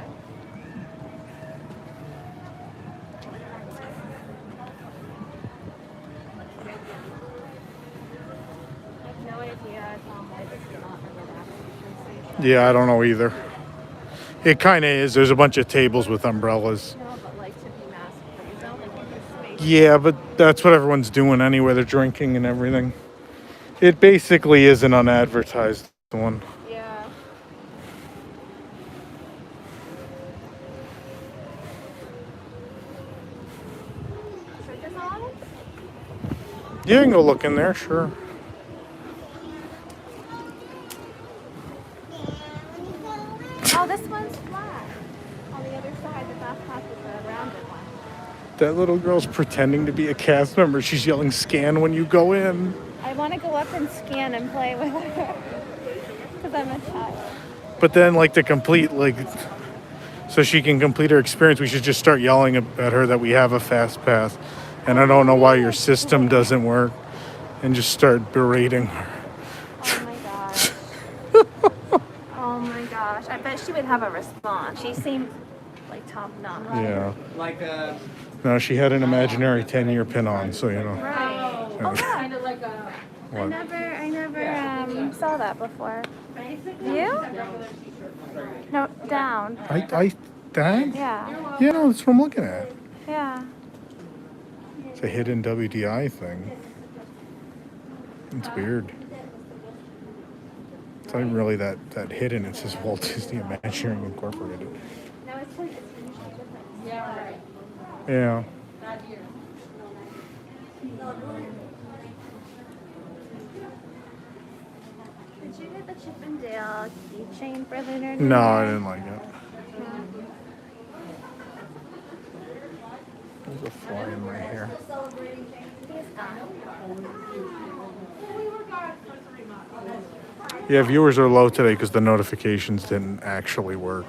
Speaker 2: I have no idea if it's not a relaxation station.
Speaker 1: Yeah, I don't know either. It kind of is. There's a bunch of tables with umbrellas.
Speaker 2: No, but like to be mask free zone, like in this space.
Speaker 1: Yeah, but that's what everyone's doing anyway. They're drinking and everything. It basically is an unadvertised one.
Speaker 2: Yeah. Circus
Speaker 1: You can go look in there, sure.
Speaker 2: Oh, this one's flat. On the other side, the fast pass is rounded.
Speaker 1: That little girl's pretending to be a cast member. She's yelling, "Scan when you go in."
Speaker 2: I want to go up and scan and play with her. Because I'm a child.
Speaker 1: But then, like, to complete, like, so she can complete her experience, we should just start yelling at her that we have a fast pass. And I don't know why your system doesn't work. And just start berating her.
Speaker 2: Oh my gosh. Oh my gosh. I bet she would have a response. She seemed like top notch.
Speaker 1: Yeah.
Speaker 4: Like
Speaker 1: No, she had an imaginary 10-year pin on, so, you know.
Speaker 2: Right. Oh yeah.
Speaker 3: Kind of like a
Speaker 2: I
Speaker 1: What?
Speaker 2: never saw that before. You? No, down.
Speaker 1: That?
Speaker 2: Yeah.
Speaker 1: Yeah, no, that's what I'm looking at.
Speaker 2: Yeah.
Speaker 1: It's a hidden WDI thing. It's weird. It's not even really that hidden. It says Walt Disney Imagineering Incorporated. Yeah.
Speaker 2: Did you get the Chip and Dale keychain for Lunar New
Speaker 1: No,
Speaker 2: Year?
Speaker 1: I didn't like it. There's a fly in my hair. Yeah, viewers are low today because the notifications didn't actually work.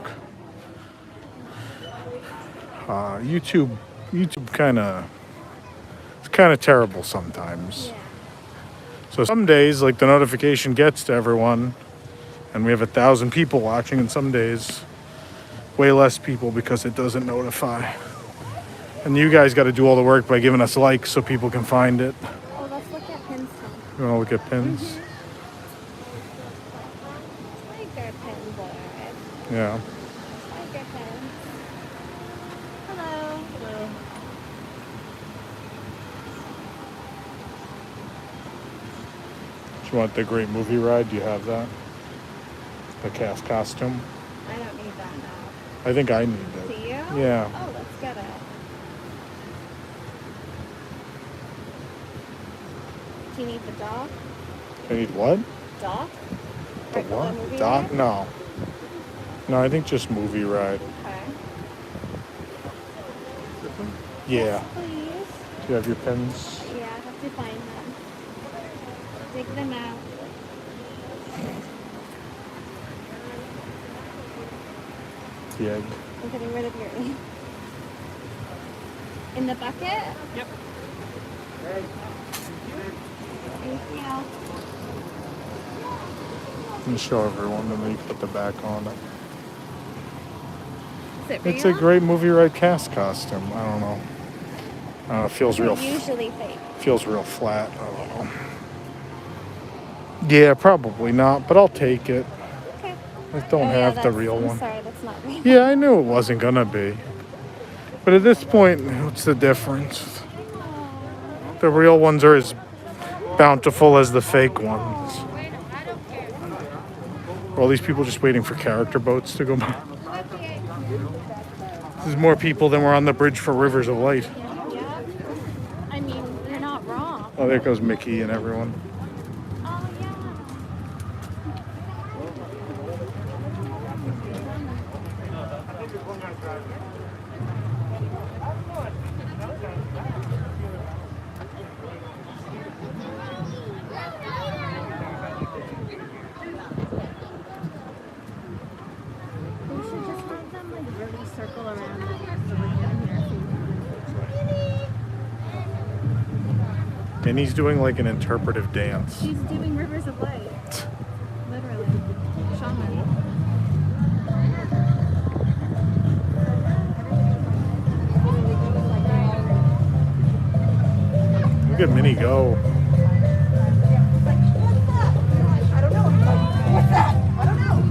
Speaker 1: YouTube it's kind of terrible sometimes. So some days, like, the notification gets to everyone, and we have 1,000 people watching, and some days, way less people because it doesn't notify. And you guys got to do all the work by giving us likes so people can find it.
Speaker 2: Oh, let's look at pins.
Speaker 1: You want to look at pins?
Speaker 2: I like their pins alright.
Speaker 1: Yeah.
Speaker 2: I like their pins. Hello.
Speaker 1: Do you want the great movie ride? Do you have that? The cast costume?
Speaker 2: I don't need that now.
Speaker 1: I think I need
Speaker 2: Do
Speaker 1: it.
Speaker 2: you?
Speaker 1: Yeah.
Speaker 2: Oh, let's get it. Do you need the dock?
Speaker 1: I need what?
Speaker 2: Dock?
Speaker 1: The
Speaker 2: Or
Speaker 1: what?
Speaker 2: movie
Speaker 1: Doc?
Speaker 2: ride?
Speaker 1: No. No, I think just movie ride.
Speaker 2: Okay.
Speaker 1: Yeah.
Speaker 2: Please.
Speaker 1: Do you have your pins?
Speaker 2: Yeah, I have to find them. Dig them out.
Speaker 1: The egg.
Speaker 2: I'm getting rid of your ink. In the bucket?
Speaker 4: Yep.
Speaker 2: Thank you.
Speaker 1: Let me show everyone, and then you can put the back on it.
Speaker 2: Is it real?
Speaker 1: It's a great movie ride cast costume. I don't know. It feels real.
Speaker 2: Usually fake.
Speaker 1: Feels real flat. I don't know. Yeah, probably not, but I'll take it.
Speaker 2: Okay.
Speaker 1: I don't
Speaker 2: Oh, yeah,
Speaker 1: have the real
Speaker 2: I'm
Speaker 1: one.
Speaker 2: sorry, that's not real.
Speaker 1: Yeah, I knew it wasn't gonna be. But at this point, what's the difference? The real ones are as bountiful as the fake ones. Are all these people just waiting for character boats to go by? There's more people than were on the bridge for Rivers of Light.
Speaker 2: Yeah. I mean, you're not wrong.
Speaker 1: Oh, there goes Mickey and everyone.
Speaker 2: Oh, yeah. We should just have them like really circle around the
Speaker 1: And he's doing like an interpretive dance.
Speaker 2: She's doing Rivers of Light. Literally. Shaman.
Speaker 1: Look at Minnie go.
Speaker 3: I don't know. What's that? I don't know.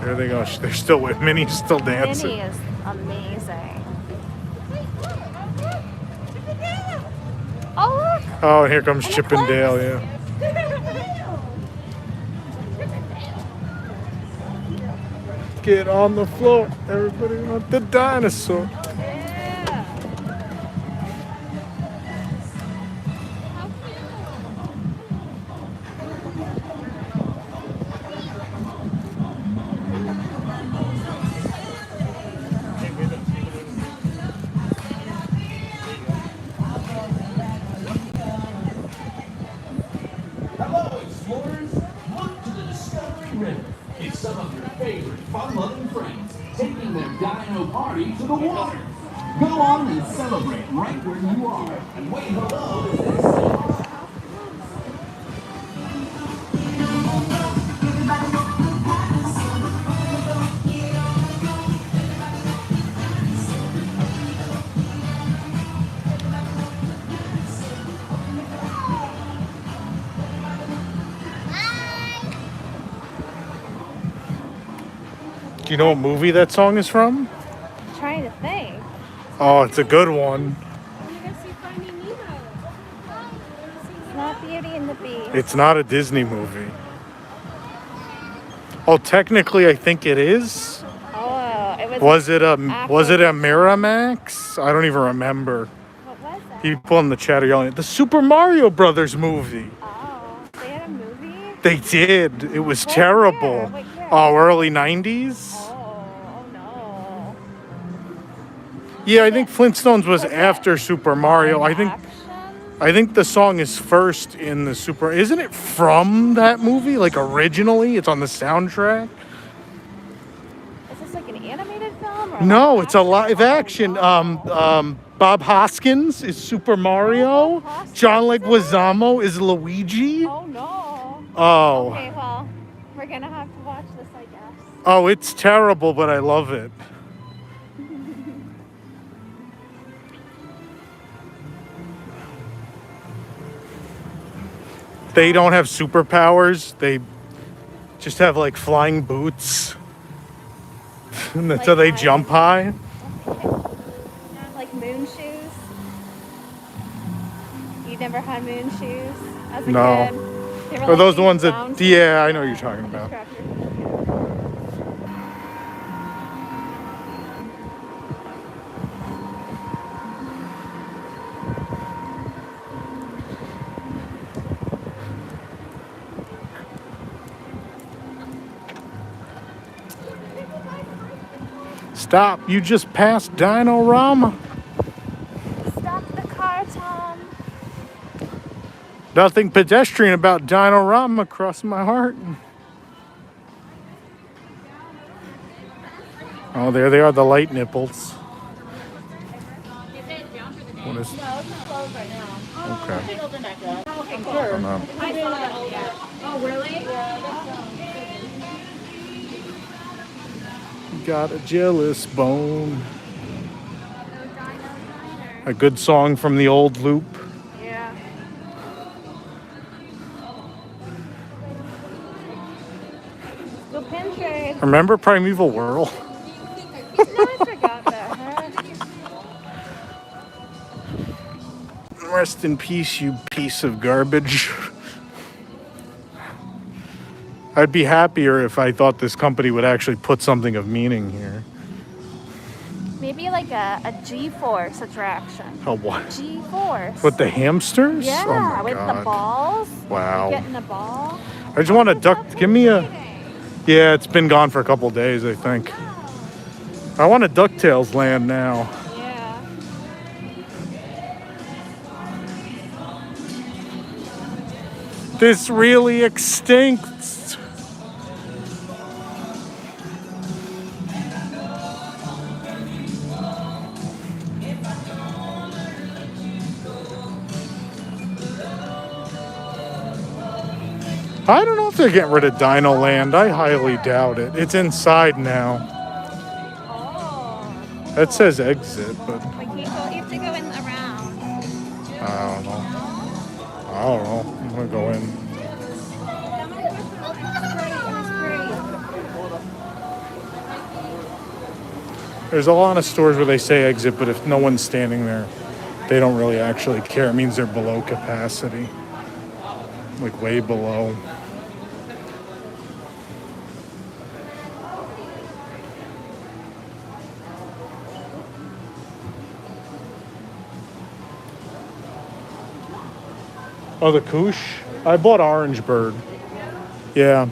Speaker 1: There they go. They're still with Minnie's still dancing.
Speaker 2: Minnie is amazing.
Speaker 1: Oh, and here comes
Speaker 2: And
Speaker 1: Chip and Dale,
Speaker 2: Eclipse.
Speaker 1: yeah. Get on the floor. Everybody want the dinosaur.
Speaker 9: Hello, explorers! Look to the Discovery River. It's some of your favorite fun-loving friends taking their dino party to the water. Go on and celebrate right where you are and wave hello as they sing.
Speaker 1: Do you know what movie that song is from?
Speaker 2: I'm trying to think.
Speaker 1: Oh, it's a good one.
Speaker 2: It's not Beauty and the Beast.
Speaker 1: It's not a Disney movie. Oh, technically, I think it is.
Speaker 2: Oh, it was.
Speaker 1: Was it a
Speaker 2: after-
Speaker 1: Miramax? I don't even remember.
Speaker 2: What was it?
Speaker 1: People in the chat are yelling, the Super Mario Brothers movie.
Speaker 2: Oh, they had a movie?
Speaker 1: They did. It was
Speaker 2: What
Speaker 1: terrible.
Speaker 2: year? What year?
Speaker 1: Oh, early 90s?
Speaker 2: Oh no.
Speaker 1: Yeah, I think Flintstones was
Speaker 2: Was it
Speaker 1: after Super Mario.
Speaker 2: Action?
Speaker 1: I think the song is first in the Super. Isn't it from that movie? Like originally, it's on the soundtrack.
Speaker 2: Is this like an animated film? Or
Speaker 1: No,
Speaker 2: live
Speaker 1: it's a
Speaker 2: action?
Speaker 1: live action.
Speaker 2: Oh,
Speaker 1: Bob Hoskins is Super Mario.
Speaker 2: Bob Hoskins
Speaker 1: John
Speaker 2: is in it?
Speaker 1: Leguizamo is Luigi.
Speaker 2: Oh no.
Speaker 1: Oh,
Speaker 2: Okay, well, we're gonna have to watch this, I guess.
Speaker 1: oh, it's terrible, but I love it. They don't have superpowers. They just have like flying boots. And that's how they
Speaker 2: Like
Speaker 1: jump high.
Speaker 2: Like moon shoes. You never had moon shoes as a
Speaker 1: No.
Speaker 2: kid? They were
Speaker 1: Are
Speaker 2: like
Speaker 1: those the
Speaker 2: these
Speaker 1: ones that?
Speaker 2: round-
Speaker 1: Yeah, I know what you're talking about.
Speaker 2: Strap your-
Speaker 1: Stop! You just passed Dino-Rama.
Speaker 2: Stop the car, Tom.
Speaker 1: Nothing pedestrian about Dino-Rama crossing my heart. Oh, there they are, the light nipples. What is? Okay. I don't know.
Speaker 7: Oh, really?
Speaker 1: Got a jealous bone. A good song from the old loop.
Speaker 2: Yeah. Go Pinterest.
Speaker 1: Remember Primeval Whirl?
Speaker 2: No, I forgot that.
Speaker 1: Rest in peace, you piece of garbage. I'd be happier if I thought this company would actually put something of meaning here.
Speaker 2: Maybe like a G-force attraction.
Speaker 1: A what?
Speaker 2: G-force.
Speaker 1: With the hamsters?
Speaker 2: Yeah,
Speaker 1: Oh my
Speaker 2: with
Speaker 1: God.
Speaker 2: the balls.
Speaker 1: Wow.
Speaker 2: You get in a ball.
Speaker 1: I just want a duck. Give me a. Yeah, it's been gone for a couple days, I think. I want a DuckTales land now.
Speaker 2: Yeah.
Speaker 1: This really extinct. I don't know if they're getting rid of Dino Land. I highly doubt it. It's inside now.
Speaker 2: Oh.
Speaker 1: That says exit, but
Speaker 2: Like you have to go in around.
Speaker 1: I don't know. I don't know. I'm gonna go in. There's a lot of stores where they say exit, but if no one's standing there, They don't really actually care. It means they're below capacity, like way below. Oh, the Koosh? I bought Orange Bird. Yeah.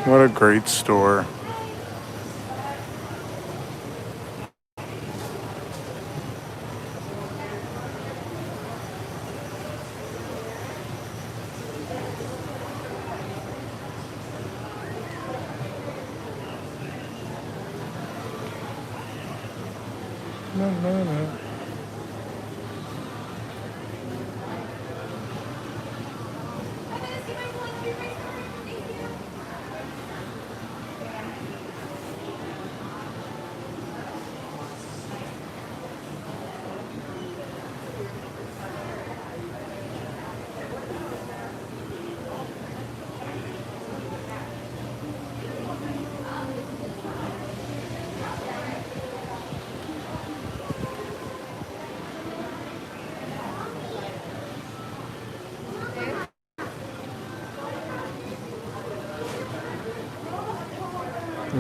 Speaker 1: What a great store.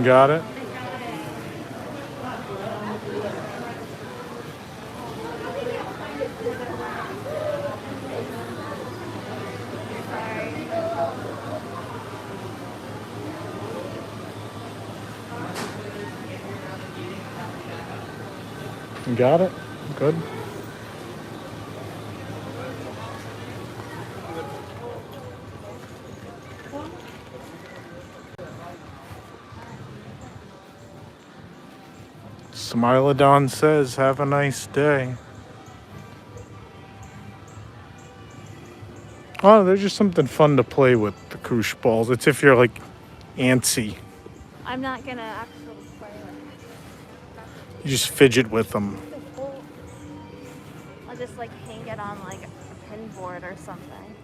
Speaker 1: Got it? Got it? Good. Smilodon says, have a nice day. Oh, there's just something fun to play with, the koosh balls. It's if you're like antsy.
Speaker 2: I'm not gonna actually play with it.
Speaker 1: You just fidget with them.
Speaker 2: I'll just like hang it on like a pin board or something.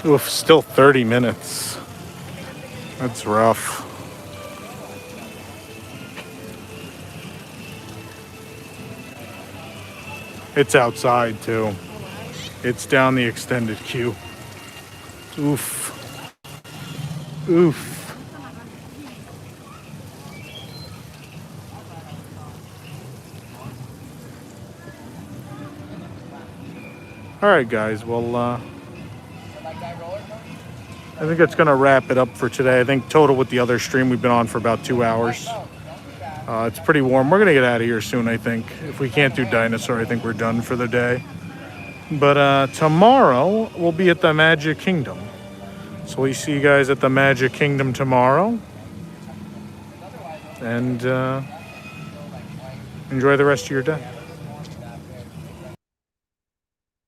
Speaker 2: Oof, still 30 minutes. That's rough. It's outside too. It's down the extended queue. Oof. Oof.
Speaker 1: All right, guys. Well, I think that's going to wrap it up for today. I think total with the other stream, we've been on for about 2 hours. It's pretty warm. We're going to get out of here soon, I think. If we can't do dinosaur, I think we're done for the day. But tomorrow, we'll be at the Magic Kingdom. So we see you guys at the Magic Kingdom tomorrow. And enjoy the rest of your day.